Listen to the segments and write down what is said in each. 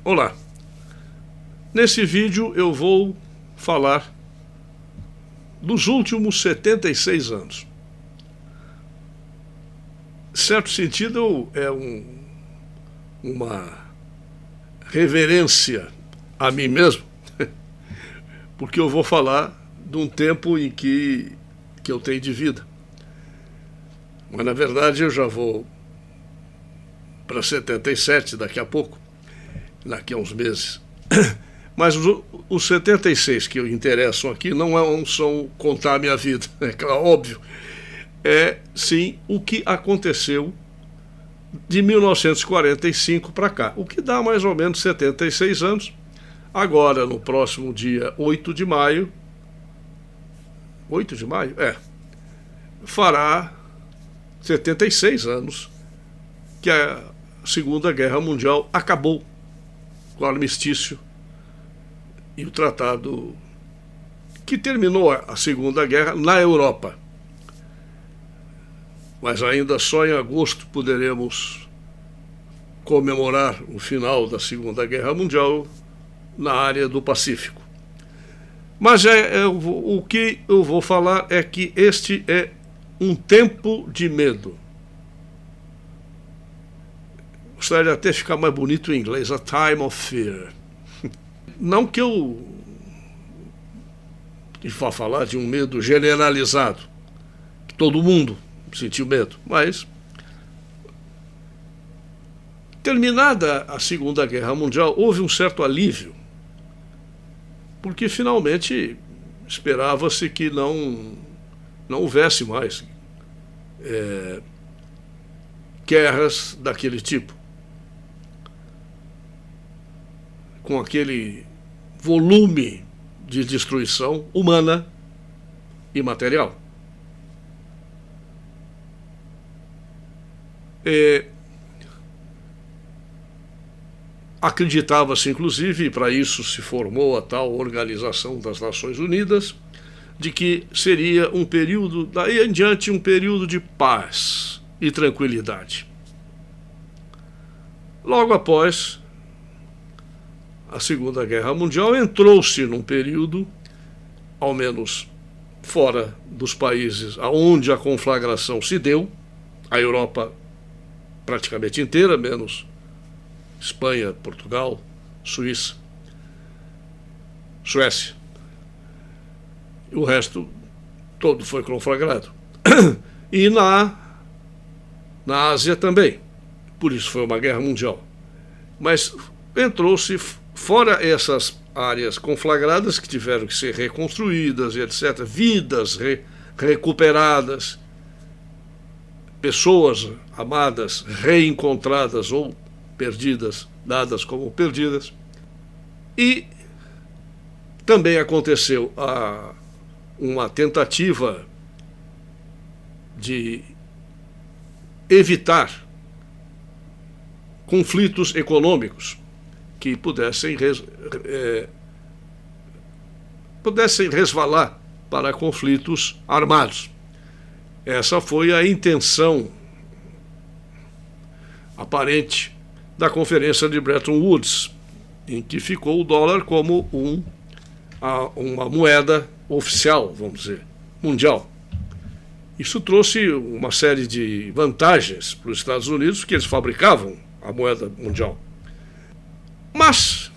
Olá, nesse vídeo eu vou falar dos últimos 76 anos. Em certo sentido, é uma reverência a mim mesmo, porque eu vou falar de um tempo em que eu tenho de vida. Mas, na verdade, eu já vou para 77 daqui a pouco, daqui a uns meses. Mas os 76 que interessam aqui não são contar a minha vida, é claro, óbvio. É, sim, o que aconteceu de 1945 para cá, o que dá mais ou menos 76 anos. Agora, no próximo dia 8 de maio, 8 de maio? Fará 76 anos que a Segunda Guerra Mundial acabou com o armistício e o tratado que terminou a Segunda Guerra na Europa. Mas ainda só em agosto poderemos comemorar o final da Segunda Guerra Mundial na área do Pacífico. Mas o que eu vou falar é que este é um tempo de medo. Gostaria de até ficar mais bonito em inglês, a time of fear. Não que eu vá falar de um medo generalizado, que todo mundo sentiu medo, mas terminada a Segunda Guerra Mundial, houve um certo alívio, porque finalmente esperava-se que não houvesse mais guerras daquele tipo, com aquele volume de destruição humana e material. Acreditava-se, inclusive, e para isso se formou a tal Organização das Nações Unidas, de que seria um período, daí em diante, um período de paz e tranquilidade. Logo após a Segunda Guerra Mundial, entrou-se num período, ao menos fora dos países onde a conflagração se deu, a Europa praticamente inteira, menos Espanha, Portugal, Suécia. O resto todo foi conflagrado. E na Ásia também. Por isso foi uma guerra mundial. Mas entrou-se, fora essas áreas conflagradas que tiveram que ser reconstruídas e etc., vidas recuperadas, pessoas amadas reencontradas ou perdidas, dadas como perdidas. E também aconteceu uma tentativa de evitar conflitos econômicos que pudessem resvalar para conflitos armados. Essa foi a intenção aparente da Conferência de Bretton Woods, em que ficou o dólar como uma moeda oficial, vamos dizer, mundial. Isso trouxe uma série de vantagens para os Estados Unidos, porque eles fabricavam a moeda mundial. Mas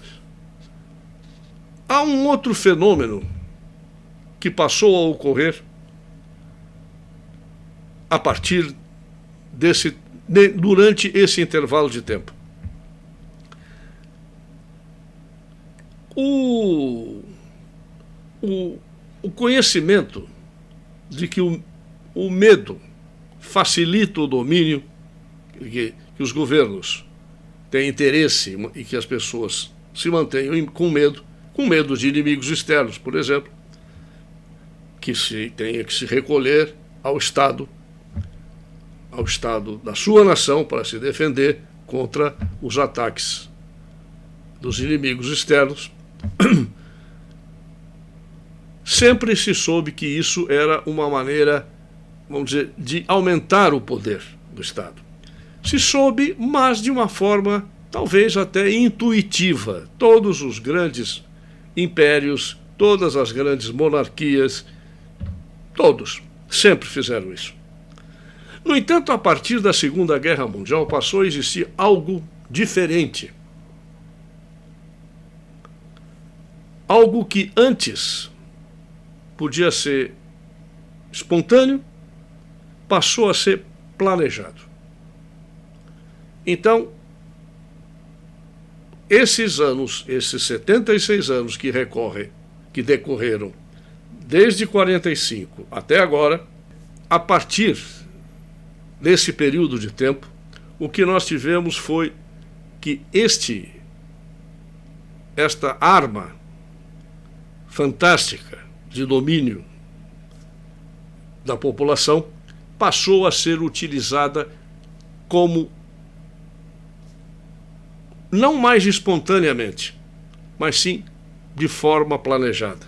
há um outro fenômeno que passou a ocorrer a partir durante esse intervalo de tempo. O conhecimento de que o medo facilita o domínio, que os governos têm interesse e que as pessoas se mantenham com medo de inimigos externos, por exemplo, que se tenha que se recolher ao Estado da sua nação para se defender contra os ataques dos inimigos externos. Sempre se soube que isso era uma maneira, vamos dizer, de aumentar o poder do Estado. Se soube, mas de uma forma talvez até intuitiva. Todos os grandes impérios, todas as grandes monarquias, todos sempre fizeram isso. No entanto, a partir da Segunda Guerra Mundial passou a existir algo diferente. Algo que antes podia ser espontâneo, passou a ser planejado. Então, esses anos, esses 76 anos que decorreram desde 45 até agora, a partir desse período de tempo, o que nós tivemos foi que esta arma fantástica de domínio da população passou a ser utilizada como, não mais espontaneamente, mas sim de forma planejada.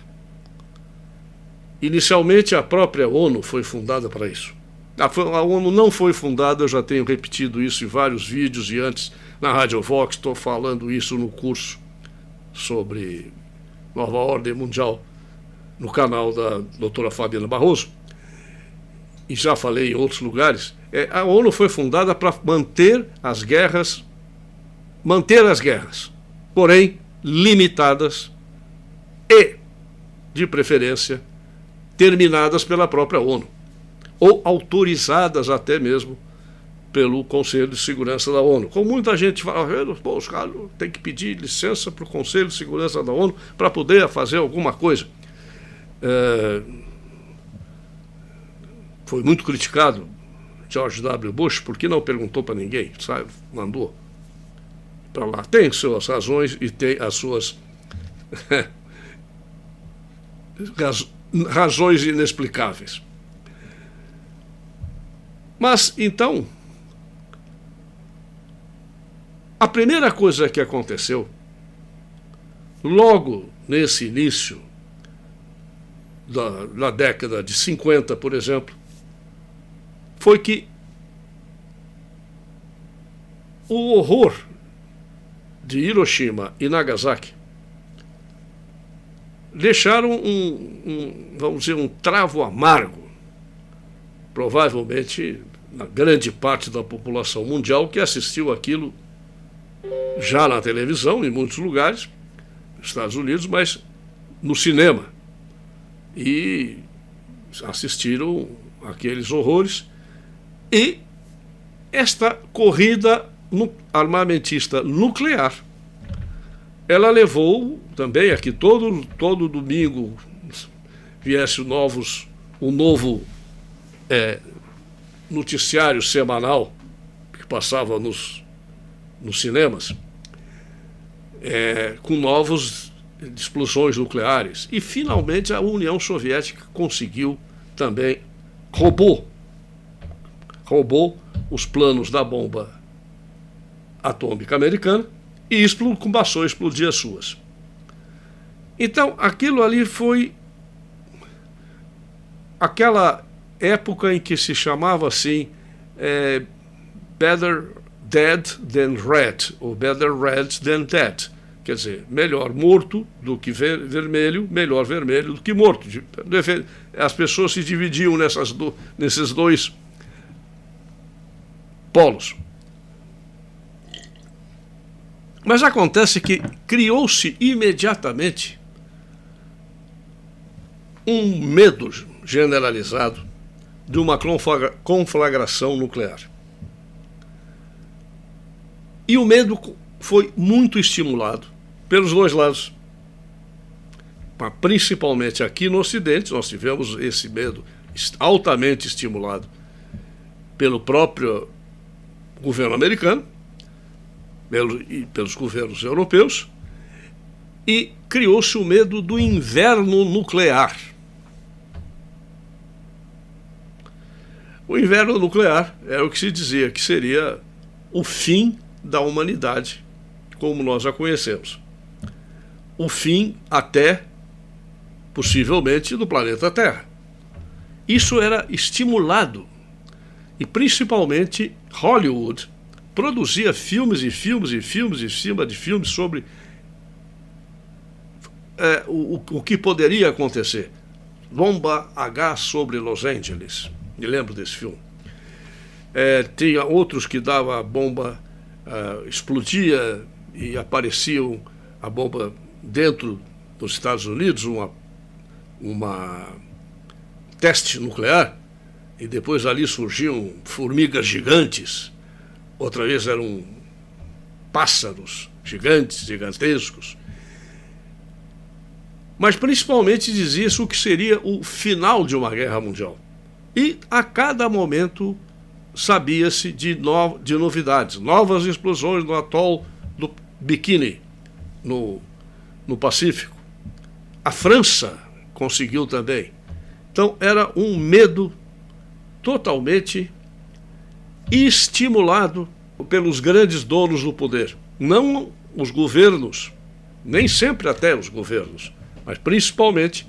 Inicialmente, a própria ONU foi fundada para isso. A ONU não foi fundada, eu já tenho repetido isso em vários vídeos, e antes na Rádio Vox estou falando isso no curso sobre Nova Ordem Mundial no canal da doutora Fabiana Barroso, e já falei em outros lugares. A ONU foi fundada para manter as guerras, porém limitadas e, de preferência, terminadas pela própria ONU, ou autorizadas até mesmo pelo Conselho de Segurança da ONU. Como muita gente fala, pô, os caras têm que pedir licença para o Conselho de Segurança da ONU para poder fazer alguma coisa. Foi muito criticado George W. Bush porque não perguntou para ninguém, sabe? Mandou para lá. Tem suas razões e tem as suas razões inexplicáveis. Mas, então, a primeira coisa que aconteceu, logo nesse início da década de 50, por exemplo, foi que o horror de Hiroshima e Nagasaki deixaram vamos dizer, um travo amargo, provavelmente na grande parte da população mundial que assistiu aquilo já na televisão, em muitos lugares, nos Estados Unidos, mas no cinema. E assistiram aqueles horrores. E esta corrida armamentista nuclear, ela levou também a que todo domingo viesse um novo noticiário semanal que passava nos cinemas, com novas explosões nucleares. E finalmente a União Soviética conseguiu também, roubou os planos da bomba atômica americana e começou a explodir as suas. Então aquilo ali foi aquela época em que se chamava assim better dead than red, ou better red than dead. Quer dizer, melhor morto do que vermelho, melhor vermelho do que morto. As pessoas se dividiam nesses dois polos. Mas acontece que criou-se imediatamente um medo generalizado de uma conflagração nuclear. E o medo foi muito estimulado pelos dois lados. Principalmente aqui no Ocidente, nós tivemos esse medo altamente estimulado pelo próprio governo americano e pelos governos europeus, e criou-se o medo do inverno nuclear. O inverno nuclear era o que se dizia que seria o fim da humanidade, como nós a conhecemos. O fim até, possivelmente, do planeta Terra. Isso era estimulado, e principalmente Hollywood produzia filmes e filmes e filmes e cima de filmes sobre o que poderia acontecer. Bomba H sobre Los Angeles. Me lembro desse filme. Tinha outros que dava a bomba, explodia e apareciam a bomba dentro dos Estados Unidos, uma teste nuclear, e depois ali surgiam formigas gigantes, outra vez eram pássaros gigantes, gigantescos. Mas principalmente dizia-se o que seria o final de uma guerra mundial. E a cada momento sabia-se de novidades, novas explosões no atol do Bikini, no Pacífico. A França conseguiu também. Então era um medo totalmente estimulado pelos grandes donos do poder. Não os governos, nem sempre até os governos, mas principalmente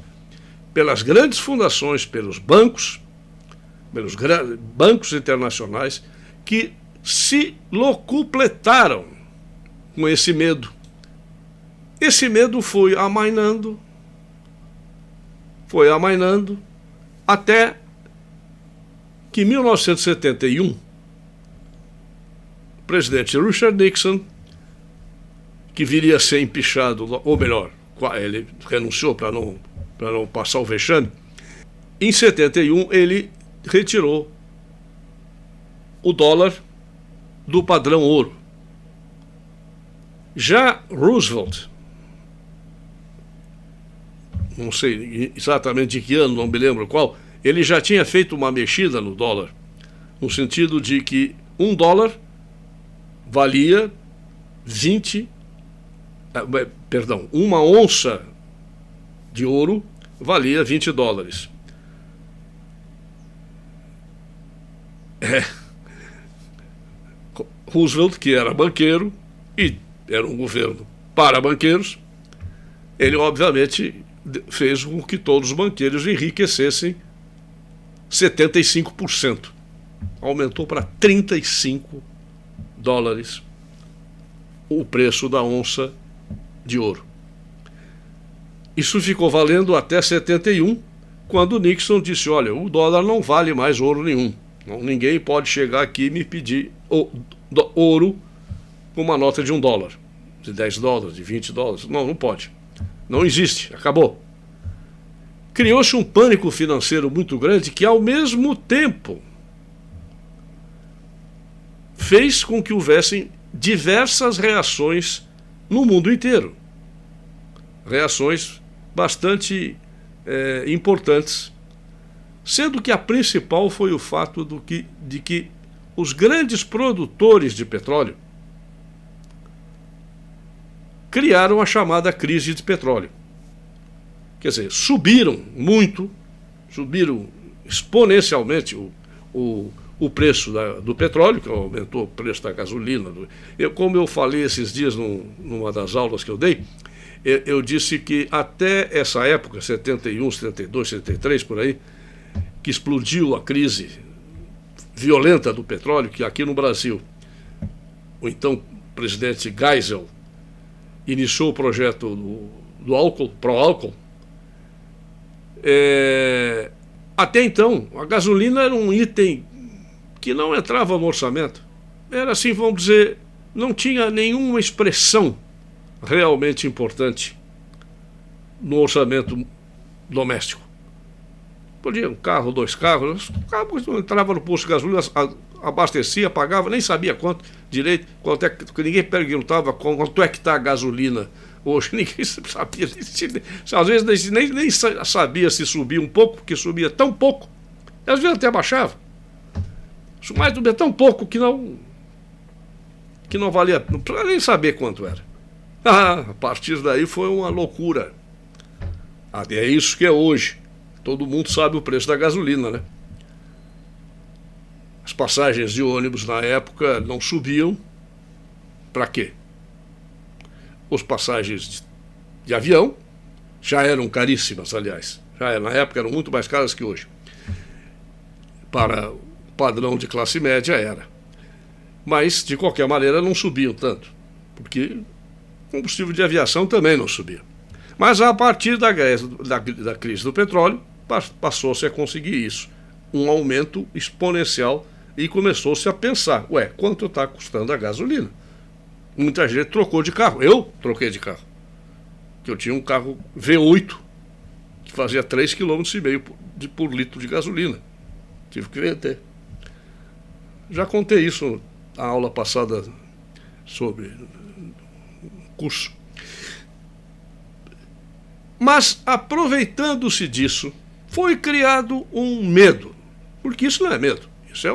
pelas grandes fundações, pelos bancos internacionais, que se locupletaram com esse medo. Esse medo foi amainando, até que em 1971, o presidente Richard Nixon, que viria a ser empichado, ou melhor, ele renunciou para não passar o vexame, em 71 ele retirou o dólar do padrão ouro. Já Roosevelt, não sei exatamente de que ano, não me lembro qual, ele já tinha feito uma mexida no dólar, no sentido de que $1 valia 20, uma onça de ouro valia $20. Roosevelt, que era banqueiro e era um governo para banqueiros, ele obviamente fez com que todos os banqueiros enriquecessem 75%. Aumentou para $35 o preço da onça de ouro. Isso ficou valendo até 71, quando Nixon disse: olha, o dólar não vale mais ouro nenhum. Ninguém pode chegar aqui e me pedir ouro com uma nota de $1, de $10, de $20. Não pode. Não existe, acabou. Criou-se um pânico financeiro muito grande que, ao mesmo tempo, fez com que houvessem diversas reações no mundo inteiro. Reações bastante importantes, sendo que a principal foi o fato de que os grandes produtores de petróleo criaram a chamada crise de petróleo. Quer dizer, subiram exponencialmente o preço do petróleo, que aumentou o preço da gasolina. Como eu falei esses dias numa das aulas que eu dei, eu disse que até essa época, 71, 72, 73, por aí, que explodiu a crise violenta do petróleo, que aqui no Brasil, o então presidente Geisel iniciou o projeto do álcool, pró-álcool. Até então, a gasolina era um item que não entrava no orçamento. Era assim, vamos dizer, não tinha nenhuma expressão realmente importante no orçamento doméstico. Podia um carro, 2 carros, o carro entrava no posto de gasolina, abastecia, pagava, nem sabia quanto direito, quanto é que ninguém perguntava quanto é que está a gasolina hoje, ninguém sabia, às vezes nem sabia se subia um pouco, porque subia tão pouco, às vezes até baixava, mas subia tão pouco que não valia, não precisava nem saber quanto era. A partir daí foi uma loucura. É isso que é hoje. Todo mundo sabe o preço da gasolina, né? As passagens de ônibus na época não subiam. Para quê? As passagens de avião já eram caríssimas, aliás. Na época eram muito mais caras que hoje. Para o padrão de classe média era. Mas, de qualquer maneira, não subiam tanto, porque o combustível de aviação também não subia. Mas, a partir da crise do petróleo, passou-se a conseguir isso, um aumento exponencial, e começou-se a pensar, quanto está custando a gasolina? Muita gente trocou de carro, eu troquei de carro, que eu tinha um carro V8, que fazia 3,5 km por litro de gasolina, tive que vender. Já contei isso na aula passada sobre curso. Mas, aproveitando-se disso, foi criado um medo, porque isso não é medo, isso é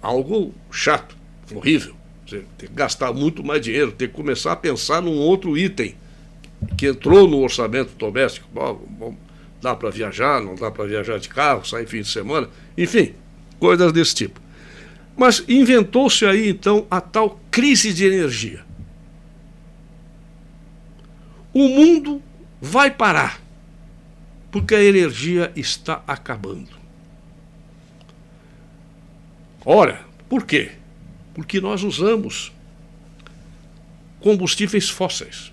algo chato, horrível. Você tem que gastar muito mais dinheiro, tem que começar a pensar num outro item que entrou no orçamento doméstico. Bom, dá para viajar, não dá para viajar de carro, sair fim de semana, enfim, coisas desse tipo. Mas inventou-se aí, então, a tal crise de energia. O mundo vai parar, porque a energia está acabando. Ora, por quê? Porque nós usamos combustíveis fósseis.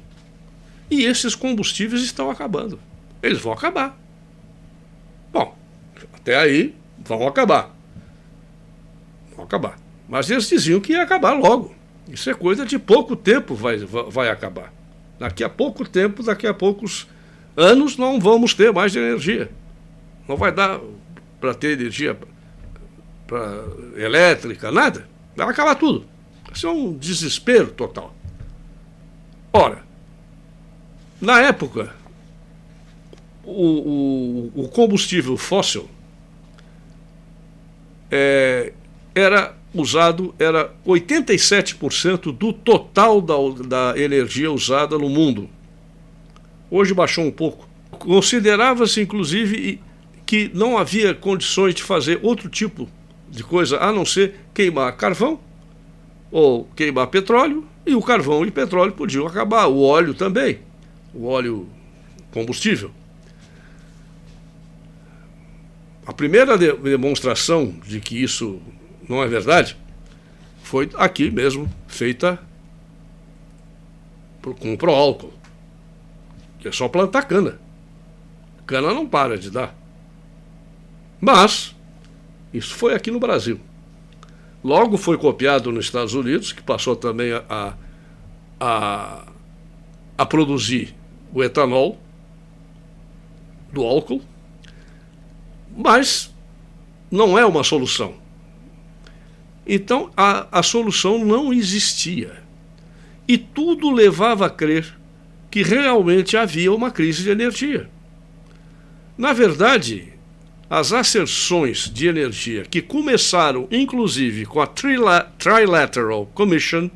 E esses combustíveis estão acabando. Eles vão acabar. Bom, até aí vão acabar. Vão acabar. Mas eles diziam que ia acabar logo. Isso é coisa de pouco tempo vai acabar. Daqui a pouco tempo, daqui a poucos anos, não vamos ter mais energia. Não vai dar para ter energia elétrica, nada. Vai acabar tudo. Isso é um desespero total. Ora, na época, o combustível fóssil era 87% do total da energia usada no mundo. Hoje baixou um pouco. Considerava-se, inclusive, que não havia condições de fazer outro tipo de coisa a não ser queimar carvão ou queimar petróleo, e o carvão e petróleo podiam acabar, o óleo também, o óleo combustível. A primeira demonstração de que isso não é verdade foi aqui mesmo, feita com proálcool, que é só plantar cana. Cana não para de dar. Mas isso foi aqui no Brasil. Logo foi copiado nos Estados Unidos, que passou também a produzir o etanol do álcool, mas não é uma solução. Então a solução não existia. E tudo levava a crer que realmente havia uma crise de energia. Na verdade, as asserções de energia que começaram, inclusive, com a Trilateral Commission,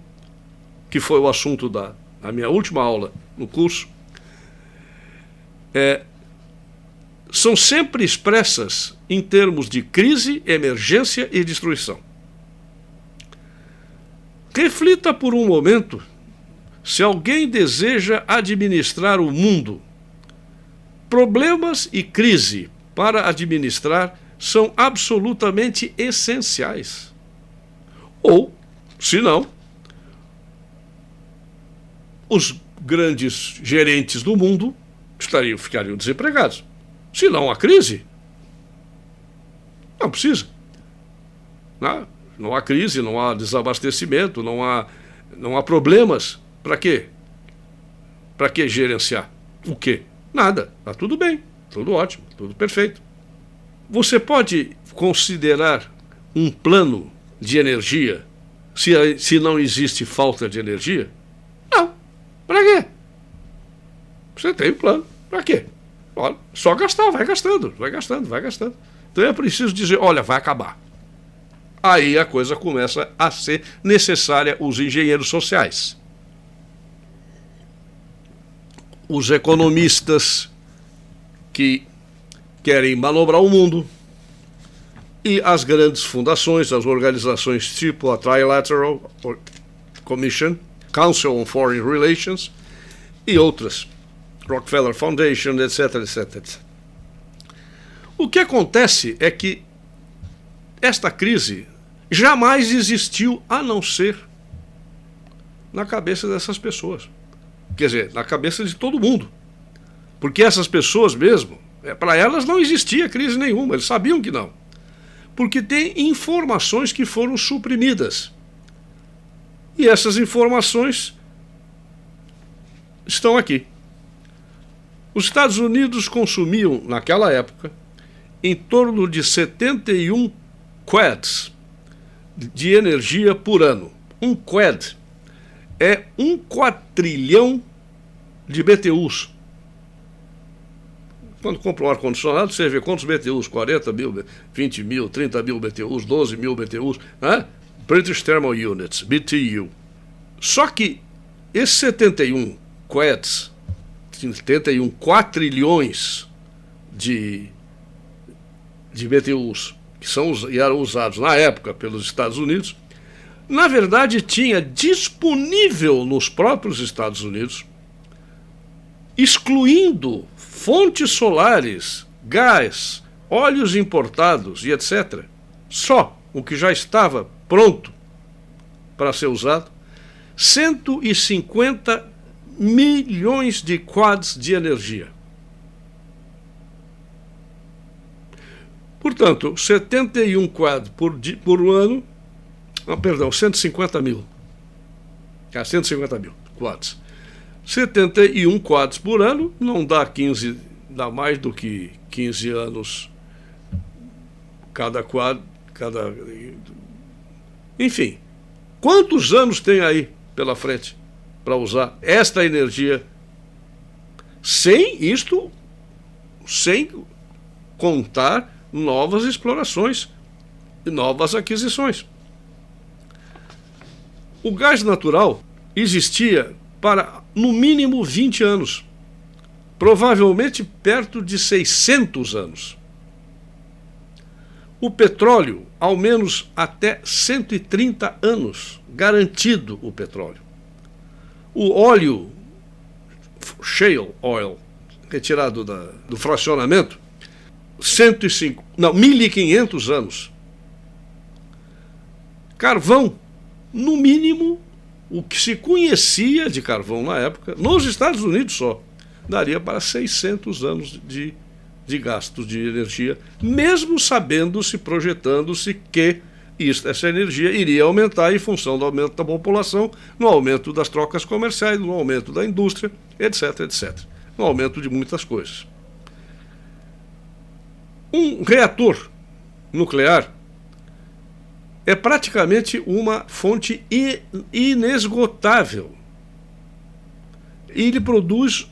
que foi o assunto da minha última aula no curso, são sempre expressas em termos de crise, emergência e destruição. Reflita por um momento se alguém deseja administrar o mundo. Problemas e crise para administrar são absolutamente essenciais. Ou, se não, os grandes gerentes do mundo ficariam desempregados. Se não há crise, não precisa. Não há crise, não há desabastecimento, não há problemas. Para quê? Para que gerenciar? O quê? Nada. Está tudo bem, tudo ótimo, tudo perfeito. Você pode considerar um plano de energia se não existe falta de energia? Não. Para quê? Você tem um plano. Para quê? Olha, só gastar, vai gastando. Então é preciso dizer, olha, vai acabar. Aí a coisa começa a ser necessária os engenheiros sociais. Os economistas que querem manobrar o mundo e as grandes fundações, as organizações tipo a Trilateral Commission, Council on Foreign Relations e outras, Rockefeller Foundation, etc. O que acontece é que esta crise jamais existiu, a não ser na cabeça dessas pessoas. Quer dizer, na cabeça de todo mundo. Porque essas pessoas mesmo, para elas não existia crise nenhuma, eles sabiam que não. Porque tem informações que foram suprimidas. E essas informações estão aqui. Os Estados Unidos consumiam, naquela época, em torno de 71 quads de energia por ano. Um quad é 1 quatrilhão de BTUs. Quando compra um ar-condicionado, você vê quantos BTUs, 40 mil, 20 mil, 30 mil BTUs, 12 mil BTUs, né? British Thermal Units, BTU. Só que esses 71 quads, 71 quatrilhões de BTUs, que eram usados na época pelos Estados Unidos, na verdade tinha disponível nos próprios Estados Unidos, excluindo fontes solares, gás, óleos importados e etc., só o que já estava pronto para ser usado, 150 milhões de quads de energia. Portanto, 71 quads por ano, 150 mil. 150 mil quads. 71 quads por ano não dá 15, dá mais do que 15 anos cada quad, enfim. Quantos anos tem aí pela frente para usar esta energia sem contar novas explorações e novas aquisições? O gás natural existia para, no mínimo, 20 anos. Provavelmente perto de 600 anos. O petróleo, ao menos até 130 anos. Garantido o petróleo. O óleo, shale oil, retirado do fracionamento, 1.500 anos. Carvão, no mínimo, o que se conhecia de carvão na época, nos Estados Unidos só, daria para 600 anos de gastos de energia, mesmo sabendo-se, projetando-se que essa energia iria aumentar em função do aumento da população, no aumento das trocas comerciais, no aumento da indústria, etc., etc., no aumento de muitas coisas. Um reator nuclear é praticamente uma fonte inesgotável. E ele produz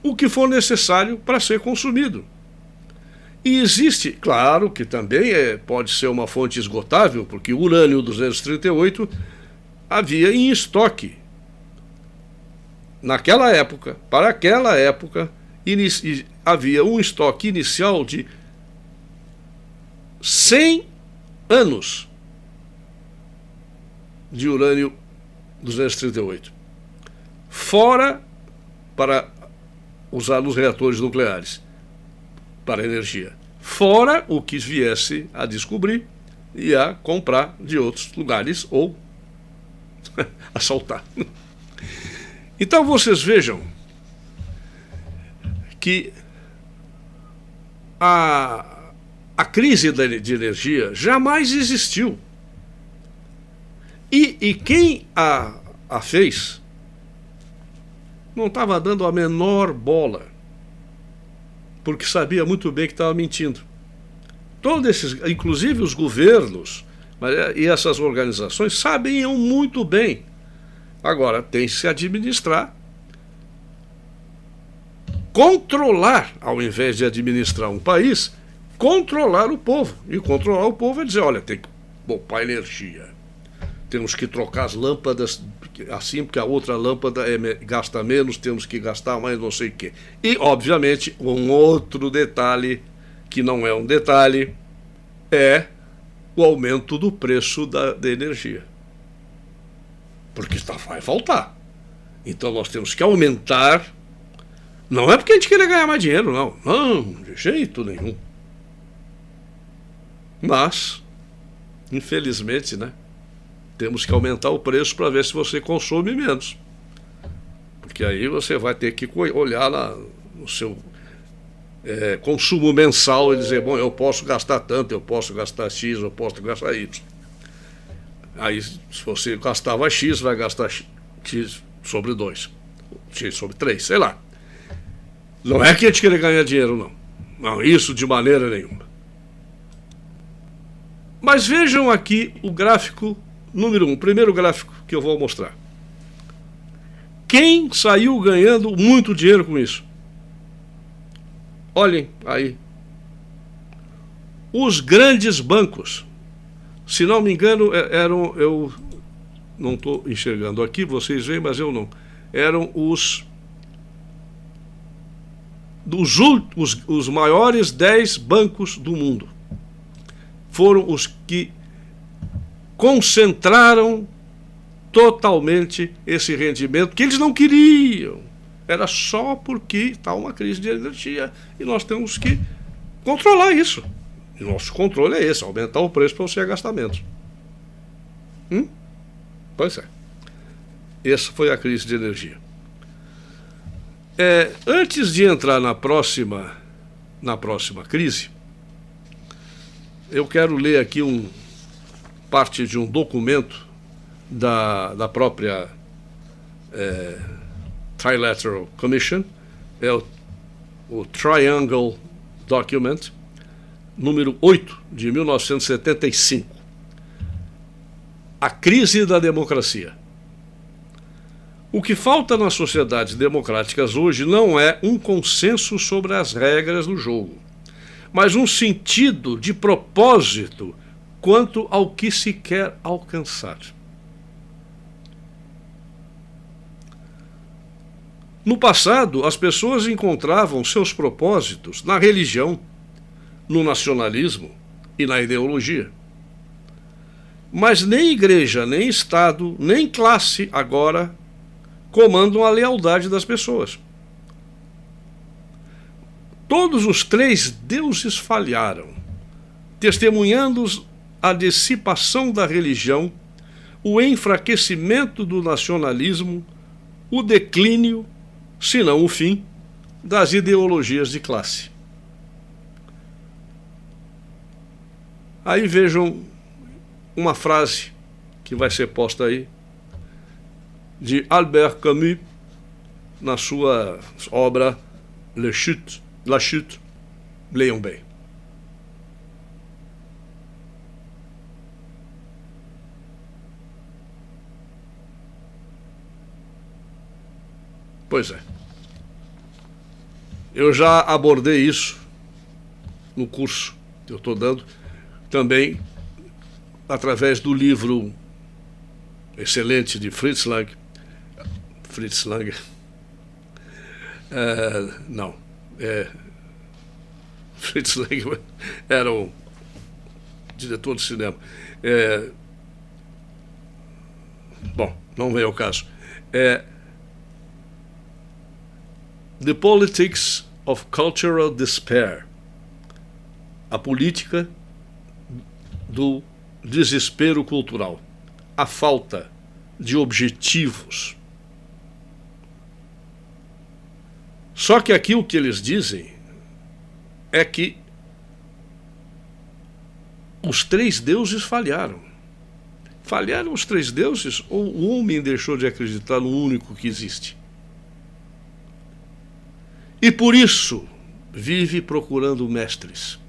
o que for necessário para ser consumido. E existe, claro, que também pode ser uma fonte esgotável, porque o urânio-238 havia em estoque. Naquela época, para aquela época, havia um estoque inicial de 100 anos de urânio-238. Fora para usar nos reatores nucleares, para energia. Fora o que viesse a descobrir e a comprar de outros lugares ou assaltar. Então vocês vejam que a crise de energia jamais existiu. E quem a fez não estava dando a menor bola, porque sabia muito bem que estava mentindo. Todos esses, inclusive os governos e essas organizações, sabiam muito bem. Agora, tem que se administrar, controlar, ao invés de administrar um país, controlar o povo. E controlar o povo é dizer, olha, tem que poupar energia. Temos que trocar as lâmpadas assim, porque a outra lâmpada gasta menos, temos que gastar mais não sei o quê. E, obviamente, um outro detalhe, que não é um detalhe, é o aumento do preço da energia. Porque vai faltar. Então nós temos que aumentar. Não é porque a gente queira ganhar mais dinheiro, não. Não, de jeito nenhum. Mas infelizmente, né? Temos que aumentar o preço para ver se você consome menos. Porque aí você vai ter que olhar no seu consumo mensal e dizer, bom, eu posso gastar tanto, eu posso gastar X, eu posso gastar Y. Aí, se você gastava X, vai gastar X sobre 2, X sobre 3, sei lá. Não é que a gente querer ganhar dinheiro, não. Não, isso de maneira nenhuma. Mas vejam aqui o gráfico número 1, o primeiro gráfico que eu vou mostrar. Quem saiu ganhando muito dinheiro com isso? Olhem aí. Os grandes bancos. Se não me engano, eu não estou enxergando aqui, vocês veem, mas eu não. Eram os maiores 10 bancos do mundo. Foram os que concentraram totalmente esse rendimento que eles não queriam. Era só porque está uma crise de energia e nós temos que controlar isso. E nosso controle é esse, aumentar o preço para você gastar menos. Pois é. Essa foi a crise de energia. Antes de entrar na próxima crise, eu quero ler aqui parte de um documento da própria Trilateral Commission, o Triangle Document, número 8, de 1975. A crise da democracia. O que falta nas sociedades democráticas hoje não é um consenso sobre as regras do jogo, mas um sentido de propósito quanto ao que se quer alcançar. No passado, as pessoas encontravam seus propósitos na religião, no nacionalismo e na ideologia. Mas nem igreja, nem Estado, nem classe agora comandam a lealdade das pessoas. Todos os 3 deuses falharam, testemunhando a dissipação da religião, o enfraquecimento do nacionalismo, o declínio, se não o fim, das ideologias de classe. Aí vejam uma frase que vai ser posta aí, de Albert Camus, na sua obra La Chute, leiam bem. Pois é. Eu já abordei isso no curso que eu estou dando, também através do livro excelente de Fritz Lang. Fritz Lang. Fritz Lang era o diretor de cinema. Bom, não vem ao caso. The Politics of Cultural Despair. A política do desespero cultural. A falta de objetivos. Só que aqui o que eles dizem é que os 3 deuses falharam. Falharam os 3 deuses ou o homem deixou de acreditar no único que existe? E por isso vive procurando mestres,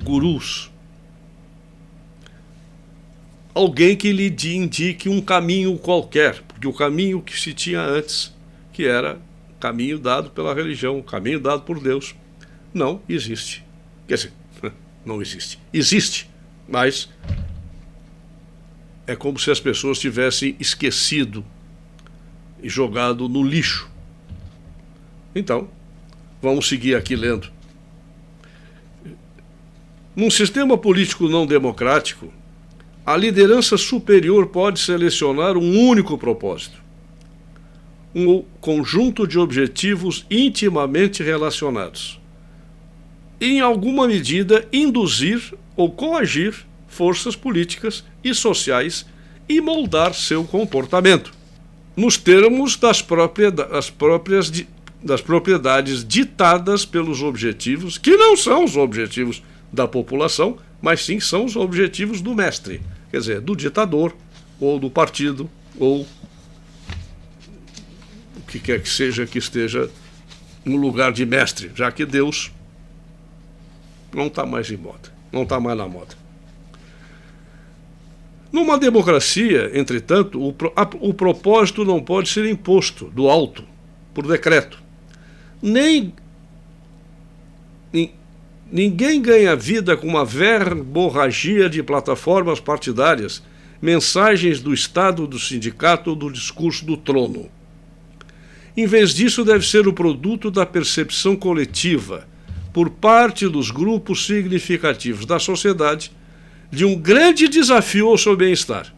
gurus, alguém que lhe indique um caminho qualquer, porque o caminho que se tinha antes, que era caminho dado pela religião, caminho dado por Deus, não existe. Quer dizer, não existe. Existe, mas é como se as pessoas tivessem esquecido e jogado no lixo. Então, vamos seguir aqui lendo. Num sistema político não democrático, a liderança superior pode selecionar um único propósito, um conjunto de objetivos intimamente relacionados, em alguma medida, induzir ou coagir forças políticas e sociais e moldar seu comportamento, nos termos das propriedades ditadas pelos objetivos, que não são os objetivos da população, mas sim são os objetivos do mestre, quer dizer, do ditador, ou do partido, ou o que quer que seja que esteja no lugar de mestre, já que Deus não está mais em moda, não está mais na moda. Numa democracia, entretanto, o propósito não pode ser imposto do alto, por decreto. Ninguém ganha vida com uma verborragia de plataformas partidárias, mensagens do Estado, do sindicato ou do discurso do trono. Em vez disso, deve ser o produto da percepção coletiva, por parte dos grupos significativos da sociedade, de um grande desafio ao seu bem-estar.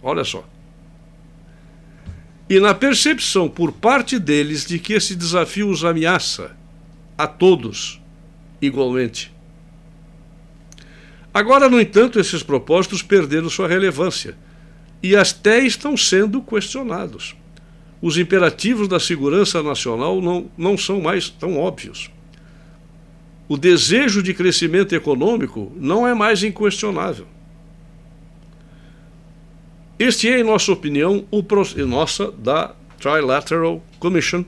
Olha só. E na percepção por parte deles de que esse desafio os ameaça a todos igualmente. Agora, no entanto, esses propósitos perderam sua relevância e até estão sendo questionados. Os imperativos da segurança nacional não são mais tão óbvios. O desejo de crescimento econômico não é mais inquestionável. Este é, em nossa opinião, nossa da Trilateral Commission,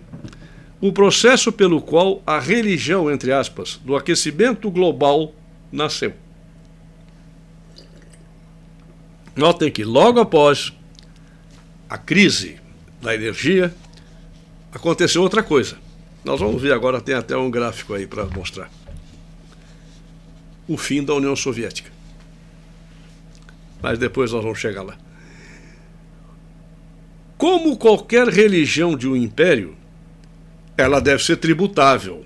o processo pelo qual a religião, entre aspas, do aquecimento global nasceu. Notem que logo após a crise da energia, aconteceu outra coisa. Nós vamos ver agora, tem até um gráfico aí para mostrar. O fim da União Soviética. Mas depois nós vamos chegar lá. Como qualquer religião de um império, ela deve ser tributável,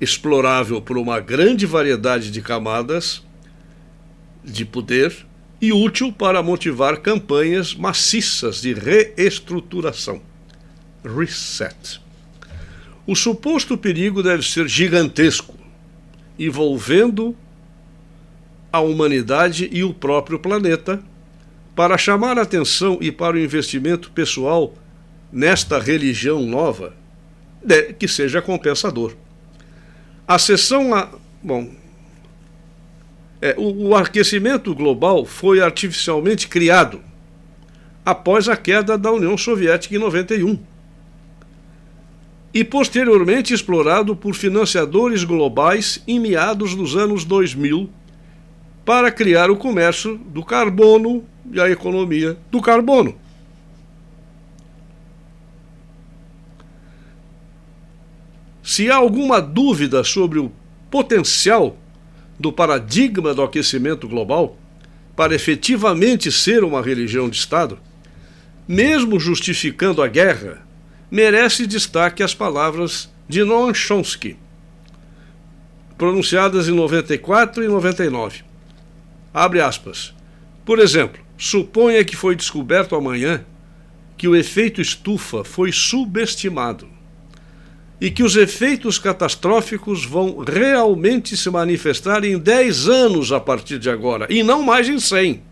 explorável por uma grande variedade de camadas de poder e útil para motivar campanhas maciças de reestruturação. Reset. O suposto perigo deve ser gigantesco, envolvendo a humanidade e o próprio planeta, para chamar a atenção e para o investimento pessoal nesta religião nova, que seja compensador. A seção o aquecimento global foi artificialmente criado após a queda da União Soviética em 91 e posteriormente explorado por financiadores globais em meados dos anos 2000 para criar o comércio do carbono e a economia do carbono. Se há alguma dúvida sobre o potencial do paradigma do aquecimento global para efetivamente ser uma religião de Estado, mesmo justificando a guerra, merece destaque as palavras de Noam Chomsky, pronunciadas em 94 e 99. Abre aspas. Por exemplo, suponha que foi descoberto amanhã que o efeito estufa foi subestimado e que os efeitos catastróficos vão realmente se manifestar em 10 anos a partir de agora, e não mais em 100,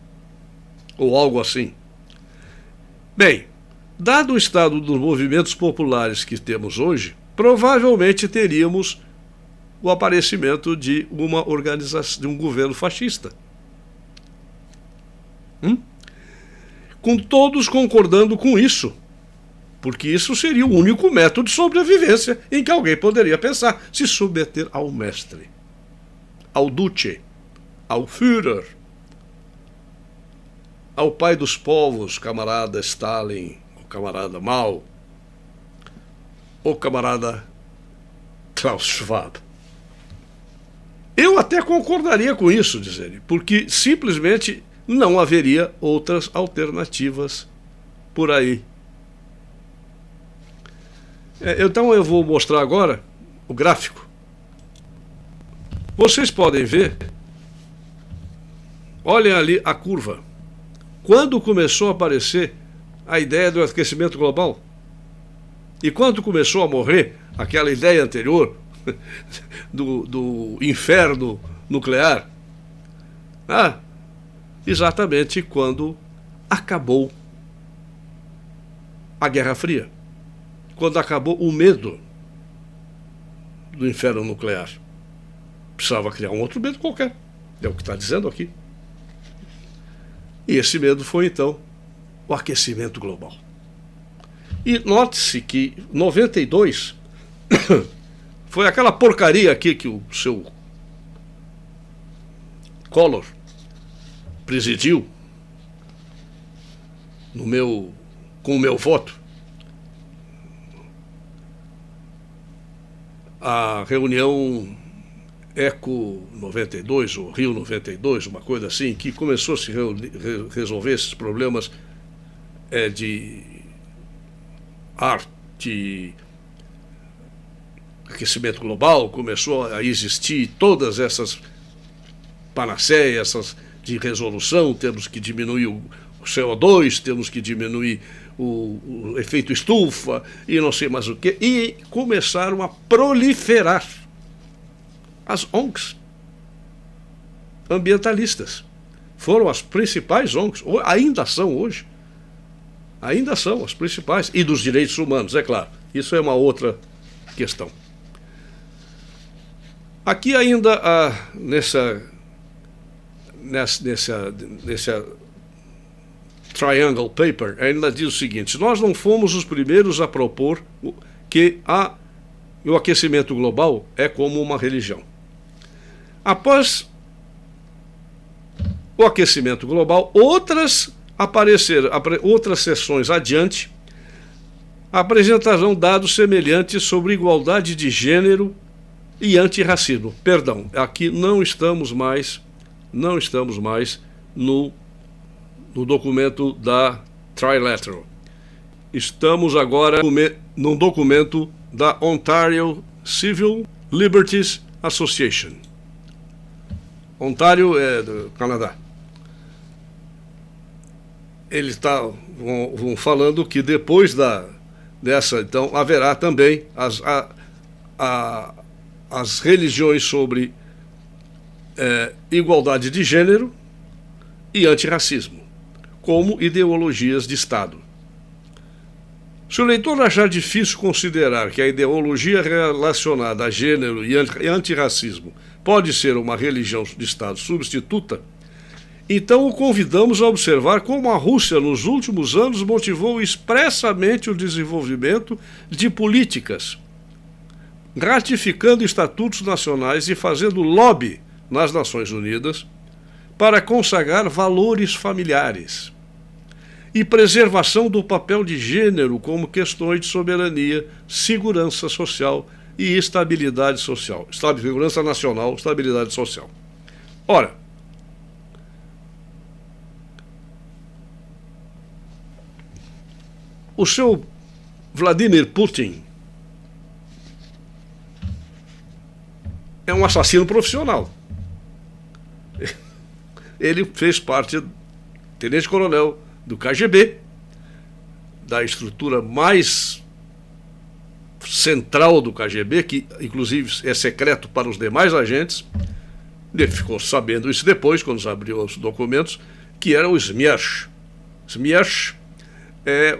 ou algo assim. Bem, dado o estado dos movimentos populares que temos hoje, provavelmente teríamos o aparecimento de uma organização, de um governo fascista. Com todos concordando com isso, porque isso seria o único método de sobrevivência em que alguém poderia pensar, se submeter ao mestre, ao duce, ao Führer, ao pai dos povos, camarada Stalin, o camarada Mao, o camarada Klaus Schwab. Eu até concordaria com isso, diz ele, porque simplesmente não haveria outras alternativas por aí. Então eu vou mostrar agora o gráfico. Vocês podem ver, olhem ali a curva. Quando começou a aparecer a ideia do aquecimento global? E quando começou a morrer aquela ideia anterior do inferno nuclear? Exatamente quando acabou a Guerra Fria, quando acabou o medo do inferno nuclear. Precisava criar um outro medo qualquer, é o que está dizendo aqui. E esse medo foi, então, o aquecimento global. E note-se que 92 foi aquela porcaria aqui que o seu Collor presidiu com o meu voto. A reunião Eco 92, ou Rio 92, uma coisa assim, que começou a se resolver esses problemas de ar, de aquecimento global, começou a existir todas essas panaceias, essas de resolução, temos que diminuir o CO2, temos que diminuir o efeito estufa e não sei mais o que, e começaram a proliferar as ONGs ambientalistas. Foram as principais ONGs, ainda são hoje, ainda são as principais, e dos direitos humanos, é claro, isso é uma outra questão. Aqui ainda, nessa Triangle Paper, ainda diz o seguinte: nós não fomos os primeiros a propor que o aquecimento global é como uma religião. Após o aquecimento global, outras sessões adiante apresentarão dados semelhantes sobre igualdade de gênero e antirracismo. Perdão, aqui não estamos mais no documento da Trilateral. Estamos agora num documento da Ontario Civil Liberties Association. Ontário é do Canadá. Eles vão falando que depois dessa, então, haverá também as religiões sobre igualdade de gênero e antirracismo, como ideologias de Estado. Se o leitor achar difícil considerar que a ideologia relacionada a gênero e antirracismo pode ser uma religião de Estado substituta, então o convidamos a observar como a Rússia, nos últimos anos, motivou expressamente o desenvolvimento de políticas, ratificando estatutos nacionais e fazendo lobby nas Nações Unidas para consagrar valores familiares e preservação do papel de gênero como questões de soberania, segurança social e estabilidade social. Segurança nacional, estabilidade social. Ora, o seu Vladimir Putin é um assassino profissional. Ele fez parte, tenente-coronel do KGB, da estrutura mais central do KGB, que inclusive é secreto para os demais agentes. Ele ficou sabendo isso depois, quando abriu os documentos, que era o Smersh. Smersh é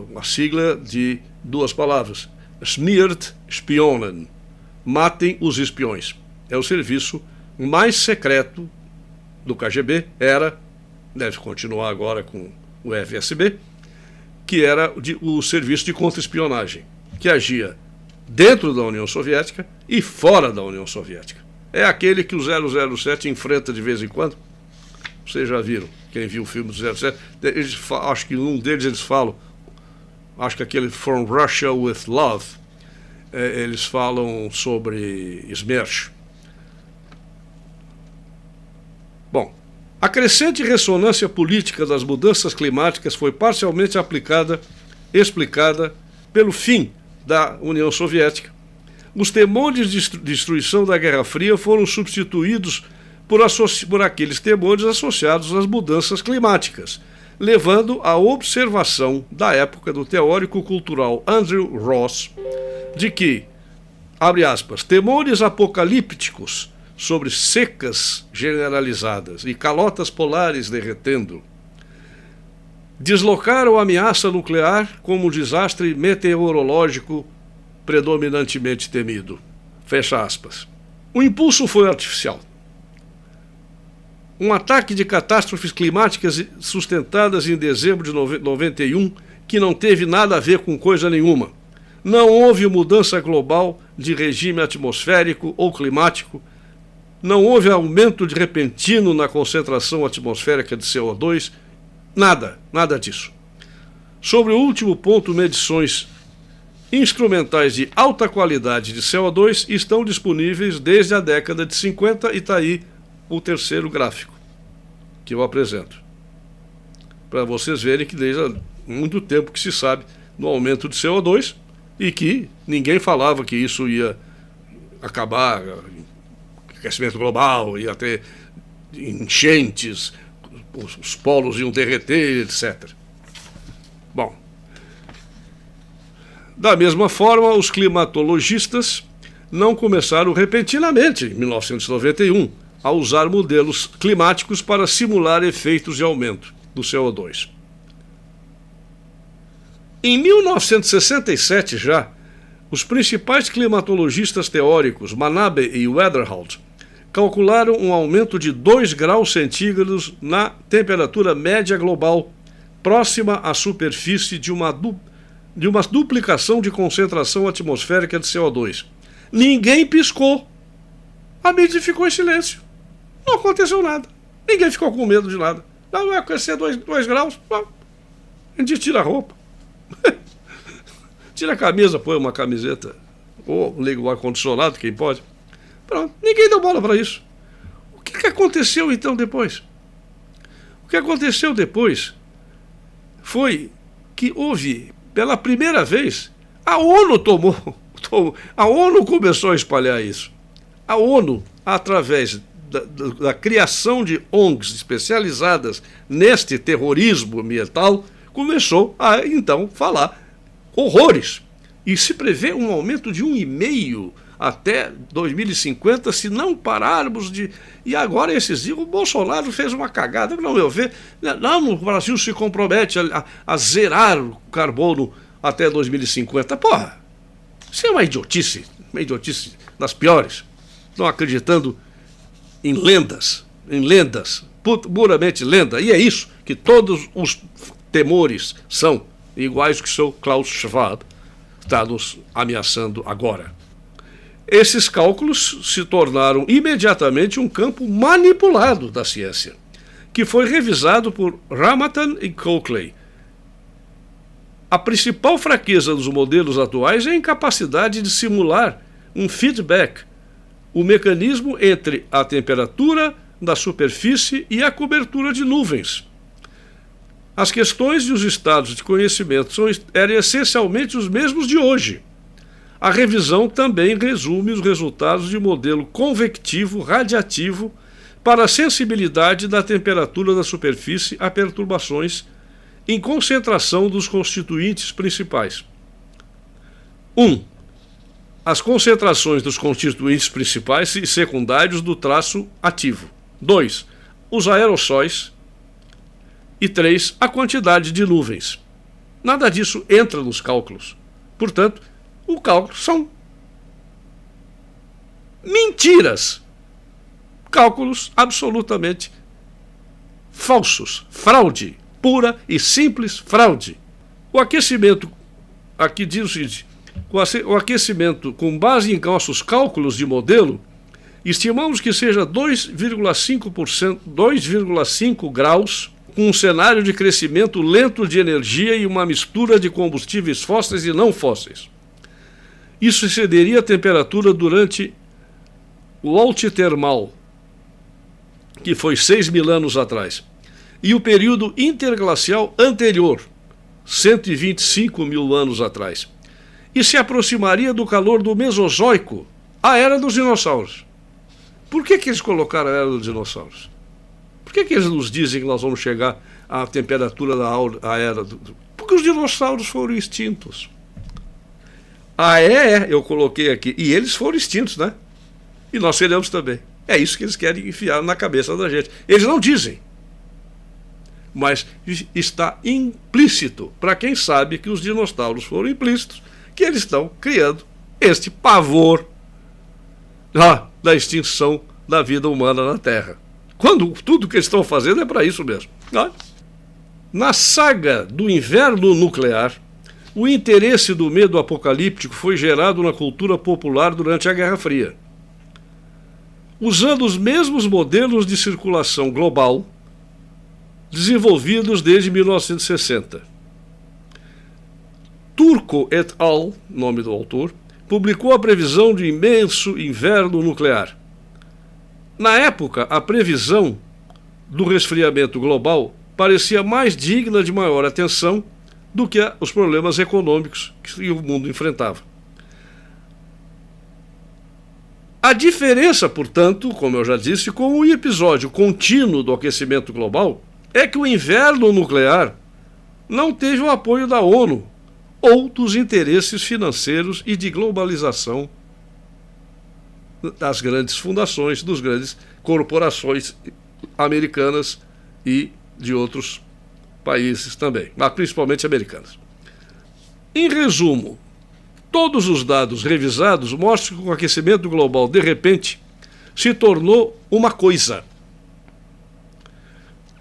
uma sigla de duas palavras: Smiert Spionen, matem os espiões. É o serviço mais secreto do KGB, deve continuar agora com o FSB, que era o serviço de contra-espionagem, que agia dentro da União Soviética e fora da União Soviética. É aquele que o 007 enfrenta de vez em quando. Vocês já viram, quem viu o filme do 07, acho que um deles eles falam, acho que aquele From Russia with Love, eles falam sobre Smersh. Bom, a crescente ressonância política das mudanças climáticas foi parcialmente explicada pelo fim da União Soviética. Os temores de destruição da Guerra Fria foram substituídos por aqueles temores associados às mudanças climáticas, levando à observação da época do teórico cultural Andrew Ross de que abre aspas, temores apocalípticos sobre secas generalizadas e calotas polares derretendo deslocaram a ameaça nuclear como um desastre meteorológico predominantemente temido. Fecha aspas. O impulso foi artificial. Um ataque de catástrofes climáticas sustentadas em dezembro de 91 que não teve nada a ver com coisa nenhuma. Não houve mudança global de regime atmosférico ou climático. Não houve aumento de repentino na concentração atmosférica de CO2. Nada disso. Sobre o último ponto, medições instrumentais de alta qualidade de CO2 estão disponíveis desde a década de 50 e está aí o terceiro gráfico que eu apresento. Para vocês verem que desde há muito tempo que se sabe no aumento de CO2 e que ninguém falava que isso ia acabar, aquecimento global, ia ter enchentes, os polos iam derreter, etc. Bom, da mesma forma, os climatologistas não começaram repentinamente, em 1991, a usar modelos climáticos para simular efeitos de aumento do CO2. Em 1967 já, os principais climatologistas teóricos, Manabe e Weatherholt, calcularam um aumento de 2 graus centígrados na temperatura média global, próxima à superfície de uma duplicação de concentração atmosférica de CO2. Ninguém piscou. A mídia ficou em silêncio. Não aconteceu nada. Ninguém ficou com medo de nada. Não vai aquecer 2 graus. Não. A gente tira a roupa. Tira a camisa, põe uma camiseta. Ou liga o ar-condicionado, quem pode. Pronto, ninguém deu bola para isso. O que aconteceu então depois? O que aconteceu depois foi que houve, pela primeira vez, a ONU a ONU começou a espalhar isso. A ONU, através da criação de ONGs especializadas neste terrorismo ambiental, começou a, então, falar horrores. E se prevê um aumento de 1,5 até 2050, se não pararmos de... E agora, esses dias, o Bolsonaro fez uma cagada, não meu ver. Não, o Brasil se compromete a zerar o carbono até 2050. Porra, isso é uma idiotice das piores. Estão acreditando em lendas, puramente lenda. E é isso que todos os temores são iguais que o seu Klaus Schwab está nos ameaçando agora. Esses cálculos se tornaram imediatamente um campo manipulado da ciência, que foi revisado por Ramanathan e Coakley. A principal fraqueza dos modelos atuais é a incapacidade de simular um feedback, o mecanismo entre a temperatura da superfície e a cobertura de nuvens. As questões e os estados de conhecimento eram essencialmente os mesmos de hoje. A revisão também resume os resultados de modelo convectivo radiativo para a sensibilidade da temperatura da superfície a perturbações em concentração dos constituintes principais. 1. As concentrações dos constituintes principais e secundários do traço ativo. 2. Os aerossóis. E 3. A quantidade de nuvens. Nada disso entra nos cálculos. Portanto, o cálculo são mentiras. Cálculos absolutamente falsos. Fraude. Pura e simples fraude. O aquecimento, aqui diz o seguinte, o aquecimento com base em nossos cálculos de modelo, estimamos que seja 2,5 graus, com um cenário de crescimento lento de energia e uma mistura de combustíveis fósseis e não fósseis. Isso excederia a temperatura durante o altitermal, que foi 6.000 anos atrás, e o período interglacial anterior, 125.000 anos atrás, e se aproximaria do calor do Mesozoico, a era dos dinossauros. Por que eles colocaram a era dos dinossauros? Por que eles nos dizem que nós vamos chegar à temperatura da era? Porque os dinossauros foram extintos. Eu coloquei aqui. E eles foram extintos, né? E nós seremos também. É isso que eles querem enfiar na cabeça da gente. Eles não dizem, mas está implícito, para quem sabe que os dinossauros foram implícitos, que eles estão criando este pavor da extinção da vida humana na Terra. Quando tudo que eles estão fazendo é para isso mesmo. Na saga do inverno nuclear, o interesse do medo apocalíptico foi gerado na cultura popular durante a Guerra Fria. Usando os mesmos modelos de circulação global desenvolvidos desde 1960. Turco et al., nome do autor, publicou a previsão de imenso inverno nuclear. Na época, a previsão do resfriamento global parecia mais digna de maior atenção do que os problemas econômicos que o mundo enfrentava. A diferença, portanto, como eu já disse, com o episódio contínuo do aquecimento global, é que o inverno nuclear não teve o apoio da ONU ou dos interesses financeiros e de globalização das grandes fundações, das grandes corporações americanas e de outros países também, mas principalmente americanas. Em resumo, todos os dados revisados mostram que o aquecimento global, de repente, se tornou uma coisa,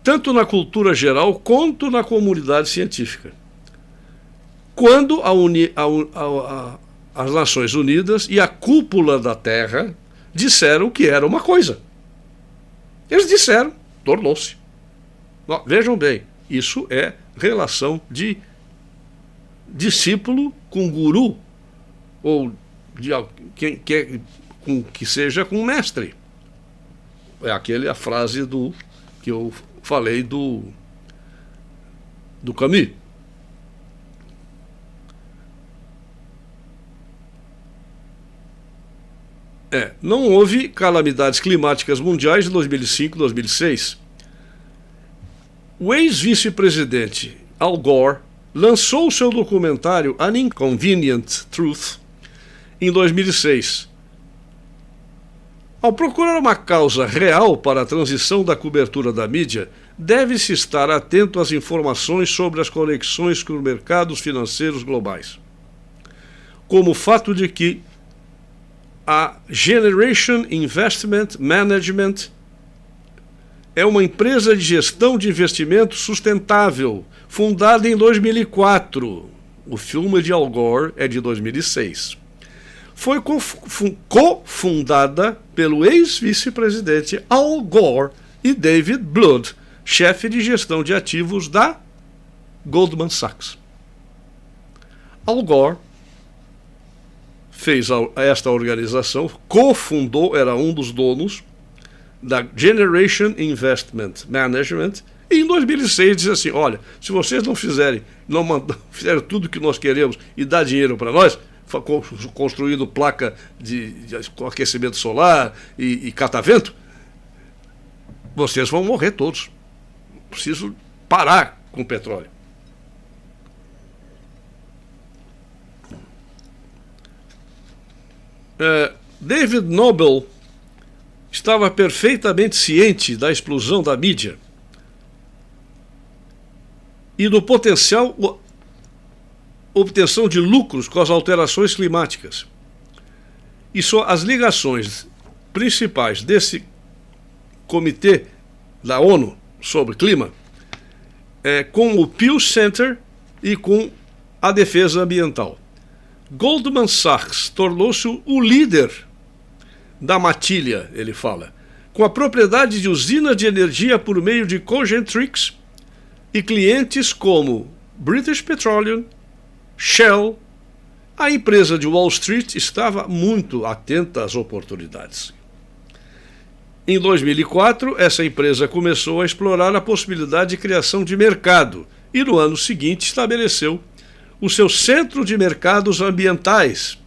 tanto na cultura geral quanto na comunidade científica. Quando as Nações Unidas e a cúpula da Terra disseram que era uma coisa. Eles disseram, tornou-se. Vejam bem, isso é relação de discípulo com guru, ou de quem quer que seja com mestre. É a frase que eu falei do Camus. Não houve calamidades climáticas mundiais em 2005 e 2006. O ex-vice-presidente Al Gore lançou seu documentário An Inconvenient Truth em 2006. Ao procurar uma causa real para a transição da cobertura da mídia, deve-se estar atento às informações sobre as conexões com os mercados financeiros globais, como o fato de que a Generation Investment Management é uma empresa de gestão de investimento sustentável, fundada em 2004. O filme de Al Gore é de 2006. Foi cofundada pelo ex-vice-presidente Al Gore e David Blood, chefe de gestão de ativos da Goldman Sachs. Al Gore fez esta organização, cofundou, era um dos donos da Generation Investment Management, e em 2006 disse assim: olha, se vocês não fizerem tudo o que nós queremos e dar dinheiro para nós, construindo placa de aquecimento solar e catavento, vocês vão morrer todos. Preciso parar com o petróleo. David Noble estava perfeitamente ciente da explosão da mídia e do potencial obtenção de lucros com as alterações climáticas. E as ligações principais desse comitê da ONU sobre clima com o Pew Center e com a defesa ambiental. Goldman Sachs tornou-se o líder da matilha, ele fala, com a propriedade de usinas de energia por meio de Cogentrix e clientes como British Petroleum, Shell. A empresa de Wall Street estava muito atenta às oportunidades. Em 2004, essa empresa começou a explorar a possibilidade de criação de mercado e no ano seguinte estabeleceu o seu centro de mercados ambientais.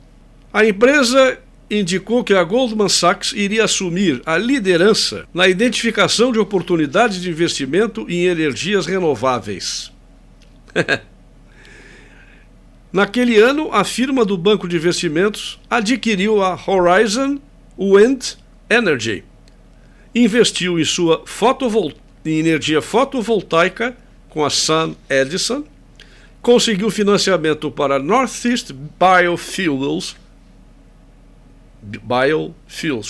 A empresa indicou que a Goldman Sachs iria assumir a liderança na identificação de oportunidades de investimento em energias renováveis. Naquele ano, a firma do banco de investimentos adquiriu a Horizon Wind Energy, investiu em sua em energia fotovoltaica com a Sun Edison, conseguiu financiamento para Northeast Biofuels,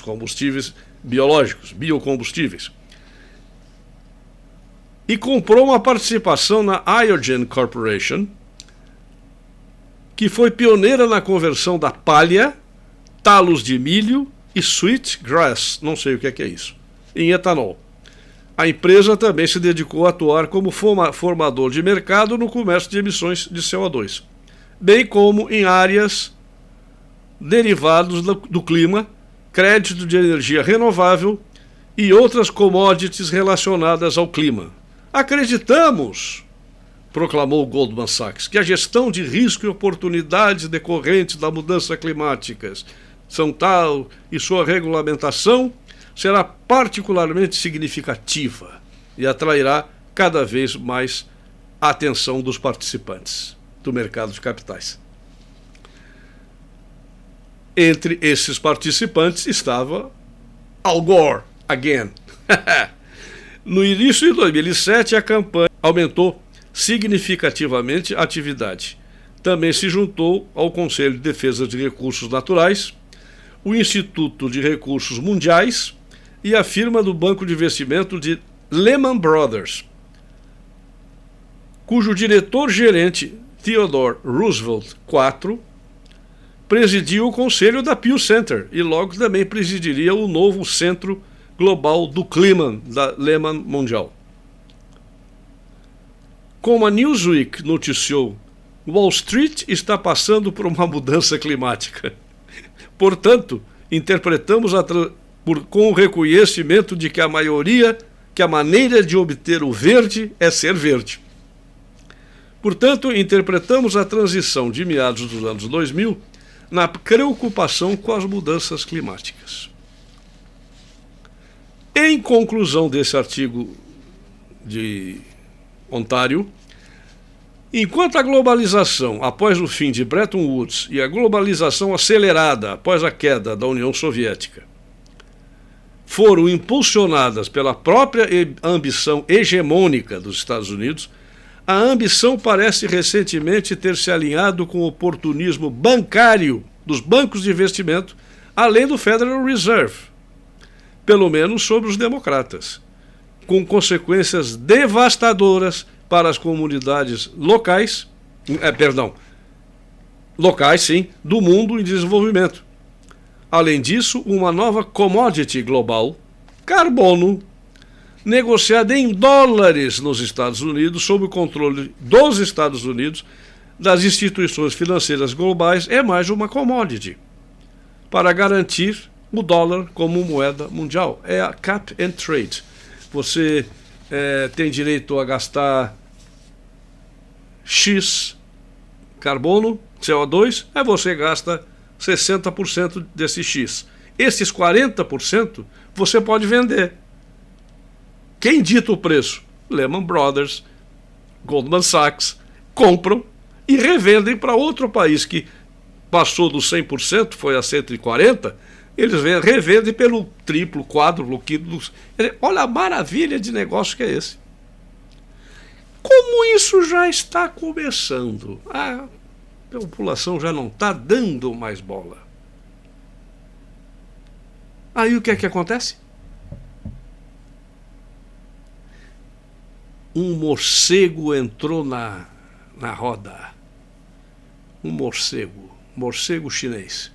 combustíveis biológicos, biocombustíveis, e comprou uma participação na Iogen Corporation, que foi pioneira na conversão da palha, talos de milho e sweetgrass, não sei o que é isso, em etanol. A empresa também se dedicou a atuar como formador de mercado no comércio de emissões de CO2, bem como em áreas derivados do clima, crédito de energia renovável e outras commodities relacionadas ao clima. Acreditamos, proclamou Goldman Sachs, que a gestão de risco e oportunidades decorrentes da mudança climática são tal e sua regulamentação será particularmente significativa e atrairá cada vez mais a atenção dos participantes do mercado de capitais. Entre esses participantes estava Al Gore, again. No início de 2007, a campanha aumentou significativamente a atividade. Também se juntou ao Conselho de Defesa de Recursos Naturais, o Instituto de Recursos Mundiais e a firma do banco de investimento de Lehman Brothers, cujo diretor-gerente, Theodore Roosevelt IV, presidiu o conselho da Pew Center e logo também presidiria o novo Centro Global do Clima da Lehman Mundial. Como a Newsweek noticiou, Wall Street está passando por uma mudança climática. Portanto, interpretamos com o reconhecimento de que a maneira de obter o verde é ser verde. Portanto, interpretamos a transição de meados dos anos 2000 na preocupação com as mudanças climáticas. Em conclusão desse artigo de Ontário, enquanto a globalização após o fim de Bretton Woods e a globalização acelerada após a queda da União Soviética foram impulsionadas pela própria ambição hegemônica dos Estados Unidos, a ambição parece recentemente ter se alinhado com o oportunismo bancário dos bancos de investimento, além do Federal Reserve, pelo menos sobre os democratas, com consequências devastadoras para as comunidades locais, do mundo em desenvolvimento. Além disso, uma nova commodity global, carbono, negociada em dólares nos Estados Unidos, sob o controle dos Estados Unidos, das instituições financeiras globais, é mais uma commodity, para garantir o dólar como moeda mundial. É a cap and trade. Você tem direito a gastar X carbono, CO2, aí você gasta 60% desse X. Esses 40% você pode vender. Quem dita o preço? Lehman Brothers, Goldman Sachs, compram e revendem para outro país que passou dos 100%, foi a 140%, eles revendem pelo triplo, quádruplo, quíntuplo. Olha a maravilha de negócio que é esse. Como isso já está começando? A população já não está dando mais bola. Aí o que é que acontece? Um morcego entrou na roda. Um morcego chinês.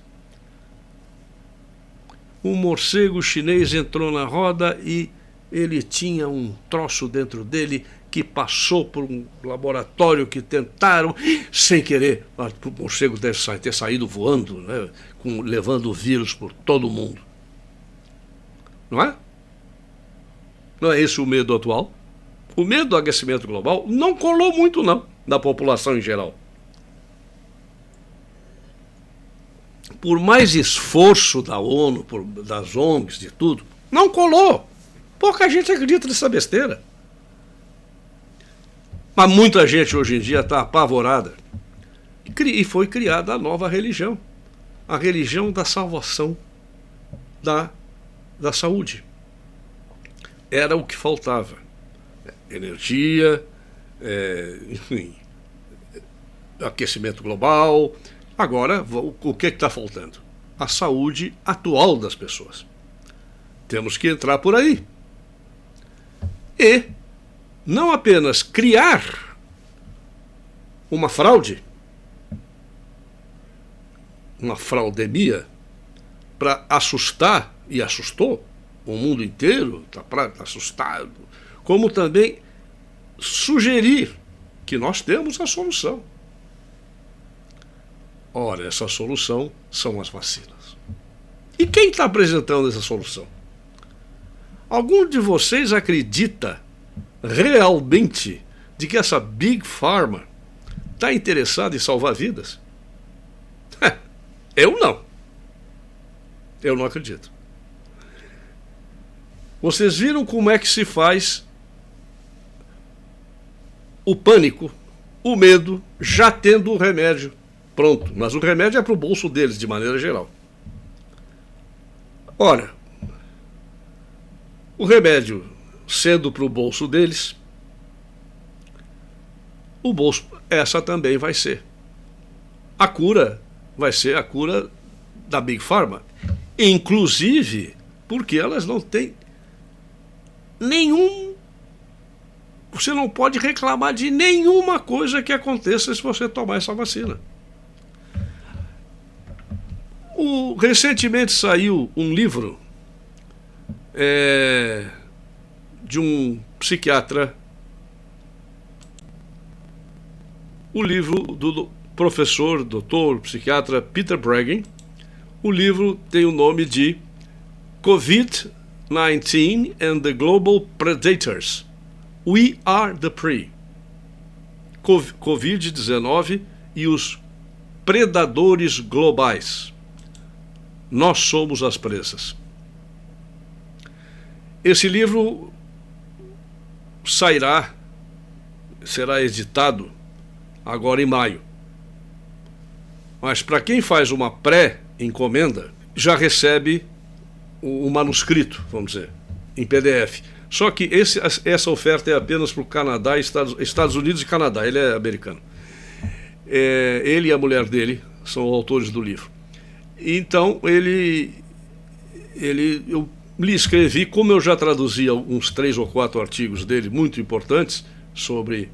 Um morcego chinês entrou na roda e ele tinha um troço dentro dele que passou por um laboratório que tentaram, sem querer, o morcego deve ter saído voando, né, levando o vírus por todo o mundo. Não é? Não é esse o medo atual? O medo do aquecimento global não colou muito, não, da população em geral. Por mais esforço da ONU, das ONGs, de tudo, não colou. Pouca gente acredita nessa besteira. Mas muita gente hoje em dia está apavorada E foi criada a nova religião, a religião da salvação, da saúde. Era o que faltava. Energia, enfim, aquecimento global. Agora, o que está faltando? A saúde atual das pessoas. Temos que entrar por aí. E não apenas criar uma fraude, uma fraudemia, para assustar, e assustou o mundo inteiro, está assustado, como também sugerir que nós temos a solução. Ora, essa solução são as vacinas. E quem está apresentando essa solução? Algum de vocês acredita realmente de que essa Big Pharma está interessada em salvar vidas? Eu não. Eu não acredito. Vocês viram como é que se faz o pânico, o medo, já tendo o remédio pronto. Mas o remédio é para o bolso deles, de maneira geral. Ora, o remédio sendo para o bolso deles, o bolso, essa também vai ser. A cura vai ser a cura da Big Pharma. Inclusive, porque elas não têm nenhum... Você não pode reclamar de nenhuma coisa que aconteça se você tomar essa vacina. Recentemente saiu um livro de um psiquiatra, o livro do professor, doutor, psiquiatra Peter Breggin. O livro tem o nome de COVID-19 and the Global Predators. We are the prey. Covid-19 e os predadores globais. Nós somos as presas. Esse livro será editado agora em maio. Mas para quem faz uma pré-encomenda, já recebe o manuscrito, vamos dizer, em PDF. Só que essa oferta é apenas para o Canadá, Estados Unidos e Canadá. Ele é americano. Ele e a mulher dele são autores do livro. Então, eu lhe escrevi, como eu já traduzi uns 3 ou 4 artigos dele, muito importantes, sobre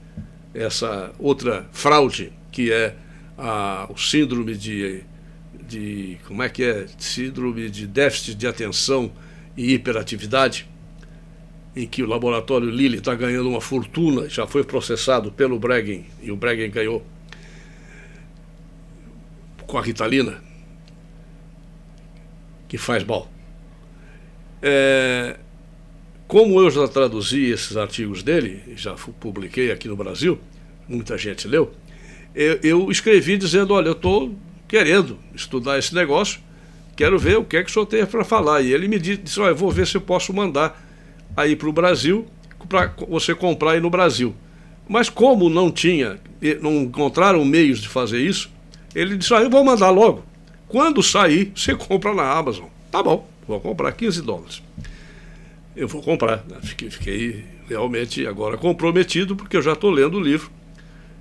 essa outra fraude, que é o síndrome como é que é? Síndrome de déficit de atenção e hiperatividade, em que o laboratório Lilly está ganhando uma fortuna, já foi processado pelo Breggin, e o Breggin ganhou com a Ritalina, que faz mal. Como eu já traduzi esses artigos dele, já publiquei aqui no Brasil, muita gente leu, eu escrevi dizendo, olha, eu estou querendo estudar esse negócio, quero ver o que é que o senhor tem para falar. E ele me disse, olha, eu vou ver se eu posso mandar aí para o Brasil, para você comprar aí no Brasil. Mas como não encontraram meios de fazer isso, ele disse, eu vou mandar logo. Quando sair, você compra na Amazon. Tá bom, vou comprar $15. Eu vou comprar. Fiquei realmente agora comprometido, porque eu já estou lendo o livro.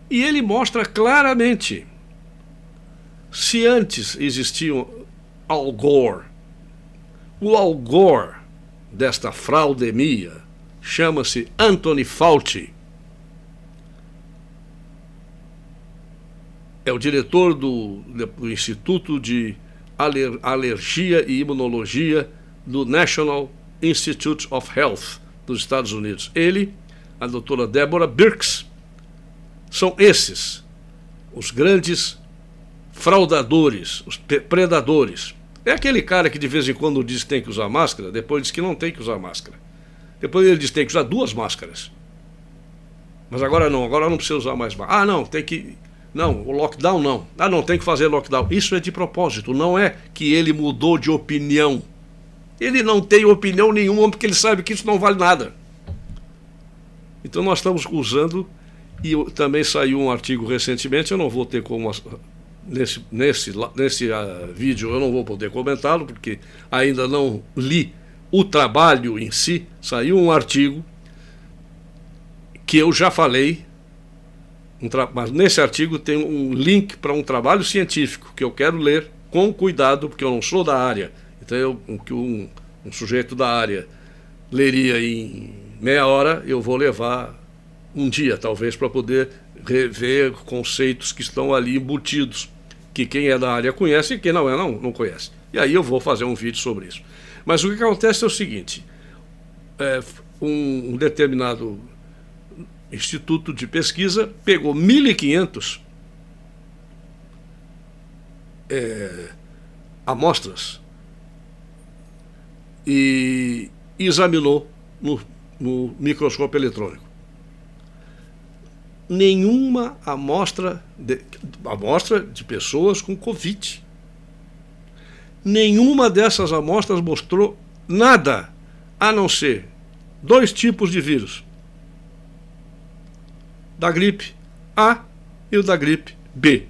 E ele mostra claramente, se antes existia Al Gore, o Al Gore desta fraudemia chama-se Anthony Fauci. É o diretor do Instituto de Alergia e Imunologia do National Institute of Health dos Estados Unidos. Ele, a doutora Deborah Birx, são esses os grandes fraudadores, os predadores. É aquele cara que de vez em quando diz que tem que usar máscara, depois diz que não tem que usar máscara. Depois ele diz que tem que usar 2 máscaras. Mas agora não precisa usar mais máscara. Não, tem que... Não, o lockdown não. Não, tem que fazer lockdown. Isso é de propósito, não é que ele mudou de opinião. Ele não tem opinião nenhuma porque ele sabe que isso não vale nada. Então nós estamos usando E também saiu um artigo recentemente, eu não vou ter como... Nesse vídeo eu não vou poder comentá-lo, porque ainda não li o trabalho em si. Saiu um artigo que eu já falei, mas nesse artigo tem um link para um trabalho científico que eu quero ler com cuidado, porque eu não sou da área. Então, o que um sujeito da área leria em meia hora, eu vou levar um dia, talvez, para poder rever conceitos que estão ali embutidos, que quem é da área conhece e quem não é, não conhece. E aí eu vou fazer um vídeo sobre isso. Mas o que acontece é o seguinte, um determinado instituto de pesquisa pegou 1.500 amostras e examinou no microscópio eletrônico. Nenhuma amostra de pessoas com Covid. Nenhuma dessas amostras mostrou nada, a não ser 2 tipos de vírus. Da gripe A e o da gripe B.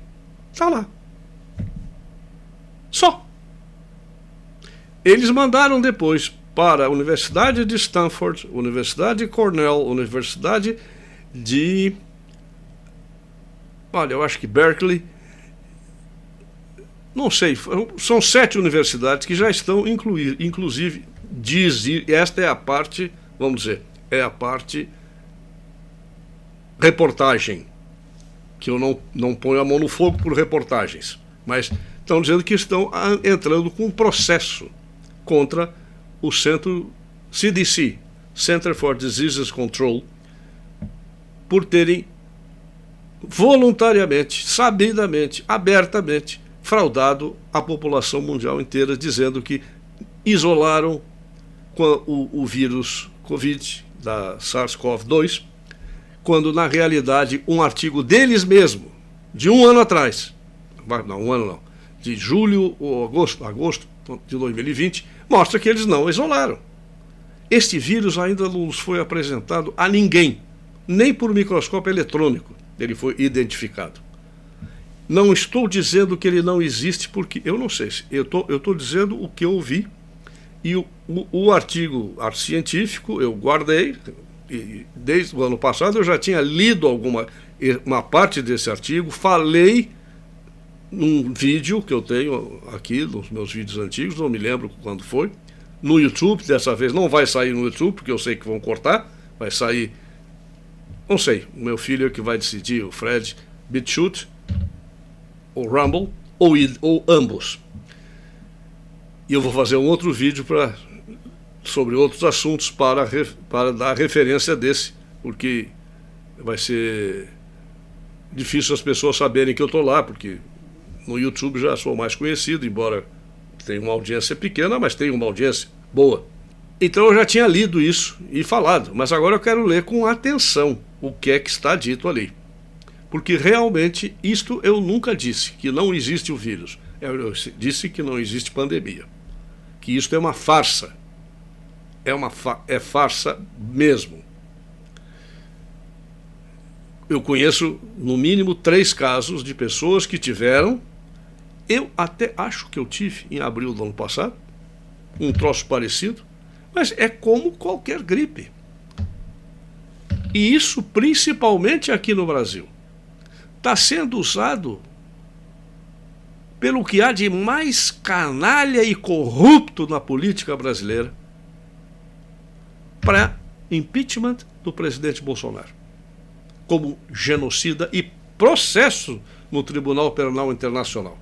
Está lá. Só. Eles mandaram depois para a Universidade de Stanford, Universidade de Cornell, Universidade de... Olha, eu acho que Berkeley, não sei, são 7 universidades que já estão inclusive, esta é a parte, vamos dizer, é a parte reportagem, que eu não ponho a mão no fogo por reportagens, mas estão dizendo que estão entrando com um processo contra o centro CDC, Center for Disease Control, por terem voluntariamente, sabidamente, abertamente fraudado a população mundial inteira, dizendo que isolaram o vírus Covid da SARS-CoV-2, quando na realidade um artigo deles mesmo, de um ano atrás, de julho ou agosto de 2020, mostra que eles não isolaram. Este vírus ainda não foi apresentado a ninguém, nem por microscópio eletrônico ele foi identificado. Não estou dizendo que ele não existe, porque eu não sei. Eu estou dizendo o que eu vi, e o artigo científico eu guardei, e desde o ano passado eu já tinha lido uma parte desse artigo, falei num vídeo que eu tenho aqui, nos meus vídeos antigos, não me lembro quando foi, no YouTube. Dessa vez não vai sair no YouTube, porque eu sei que vão cortar, vai sair, não sei, o meu filho é que vai decidir, o Fred BitChute, ou Rumble, ou ambos. E eu vou fazer um outro vídeo sobre outros assuntos para dar referência desse, porque vai ser difícil as pessoas saberem que eu estou lá, porque no YouTube já sou mais conhecido, embora tenha uma audiência pequena, mas tenha uma audiência boa. Então eu já tinha lido isso e falado, mas agora eu quero ler com atenção o que é que está dito ali. Porque realmente isto eu nunca disse, que não existe o vírus. Eu disse que não existe pandemia. Que isto é uma farsa. É farsa mesmo. Eu conheço no mínimo 3 casos de pessoas que tiveram. Eu até acho que eu tive em abril do ano passado um troço parecido, mas é como qualquer gripe. E isso principalmente aqui no Brasil. Está sendo usado pelo que há de mais canalha e corrupto na política brasileira para impeachment do presidente Bolsonaro, como genocida e processo no Tribunal Penal Internacional.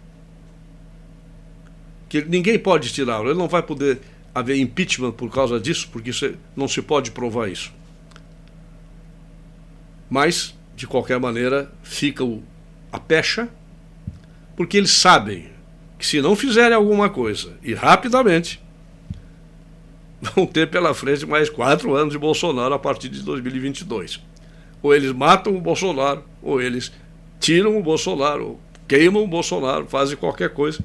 Que ninguém pode tirá-lo, ele não vai poder haver impeachment por causa disso, porque não se pode provar isso. Mas, de qualquer maneira, fica a pecha, porque eles sabem que se não fizerem alguma coisa, e rapidamente, vão ter pela frente mais 4 anos de Bolsonaro a partir de 2022. Ou eles matam o Bolsonaro, ou eles tiram o Bolsonaro, ou queimam o Bolsonaro, fazem qualquer coisa.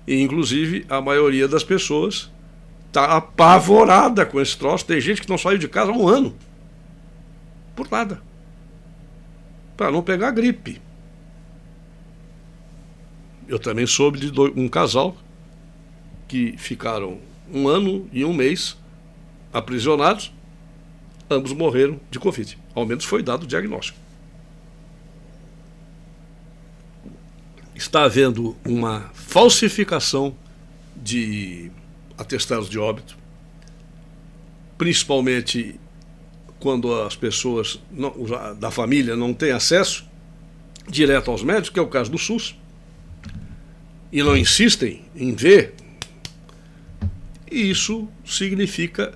E, inclusive, a maioria das pessoas está apavorada com esse troço. Tem gente que não saiu de casa há 1 ano. Por nada. para não pegar gripe. Eu também soube de um casal que ficaram 1 ano e 1 mês aprisionados, ambos morreram de Covid. Ao menos foi dado o diagnóstico. Está havendo uma falsificação de atestados de óbito, principalmente quando as pessoas da família não têm acesso direto aos médicos, que é o caso do SUS, e não insistem em ver. E isso significa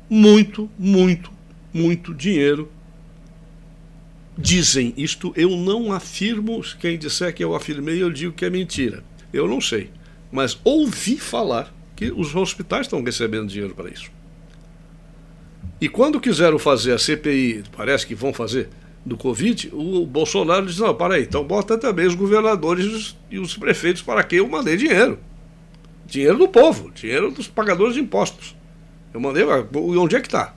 muito, muito, muito dinheiro. Dizem isto, eu não afirmo, quem disser que eu afirmei, eu digo que é mentira. Eu não sei, mas ouvi falar que os hospitais estão recebendo dinheiro para isso. E quando quiseram fazer a CPI, parece que vão fazer, do Covid, o Bolsonaro diz, não, para aí, então bota também os governadores e os prefeitos para quem eu mandei dinheiro. Dinheiro do povo, dinheiro dos pagadores de impostos. Eu mandei, e onde é que está?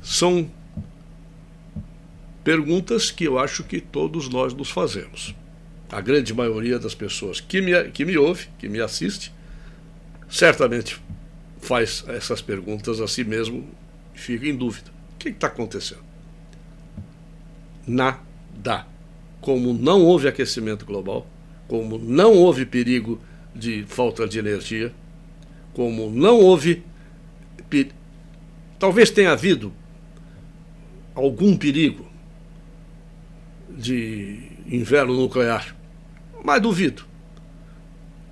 São perguntas que eu acho que todos nós nos fazemos. A grande maioria das pessoas que me ouve, que me assiste, certamente faz essas perguntas a si mesmo e fica em dúvida. O que está acontecendo? Nada. Como não houve aquecimento global, como não houve perigo de falta de energia, como não houve... Talvez tenha havido algum perigo de inverno nuclear, mas duvido.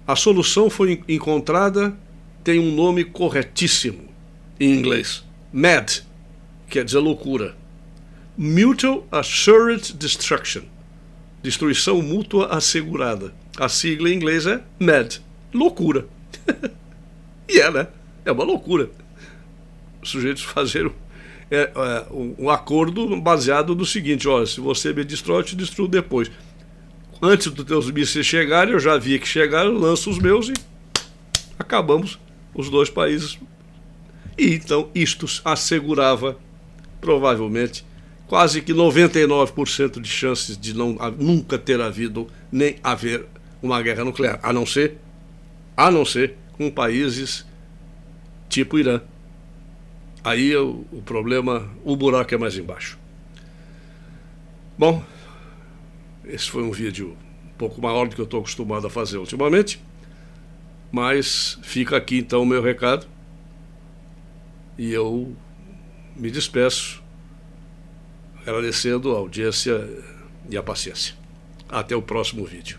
A solução foi encontrada, tem um nome corretíssimo em inglês. MAD, quer dizer loucura. Mutual Assured Destruction. Destruição mútua assegurada. A sigla em inglês é MAD. Loucura. E é, né? É uma loucura. Os sujeitos fazeram um acordo baseado no seguinte: olha, se você me destrói, eu te destruo depois. Antes dos teus mísseis chegarem, eu já vi que chegaram, eu lanço os meus e acabamos os dois países. E então isto assegurava, provavelmente, quase que 99% de chances de nunca ter havido nem haver uma guerra nuclear, a não ser com países tipo Irã. Aí o problema, o buraco é mais embaixo. Bom, esse foi um vídeo um pouco maior do que eu estou acostumado a fazer ultimamente, mas fica aqui então o meu recado e eu me despeço agradecendo a audiência e a paciência. Até o próximo vídeo.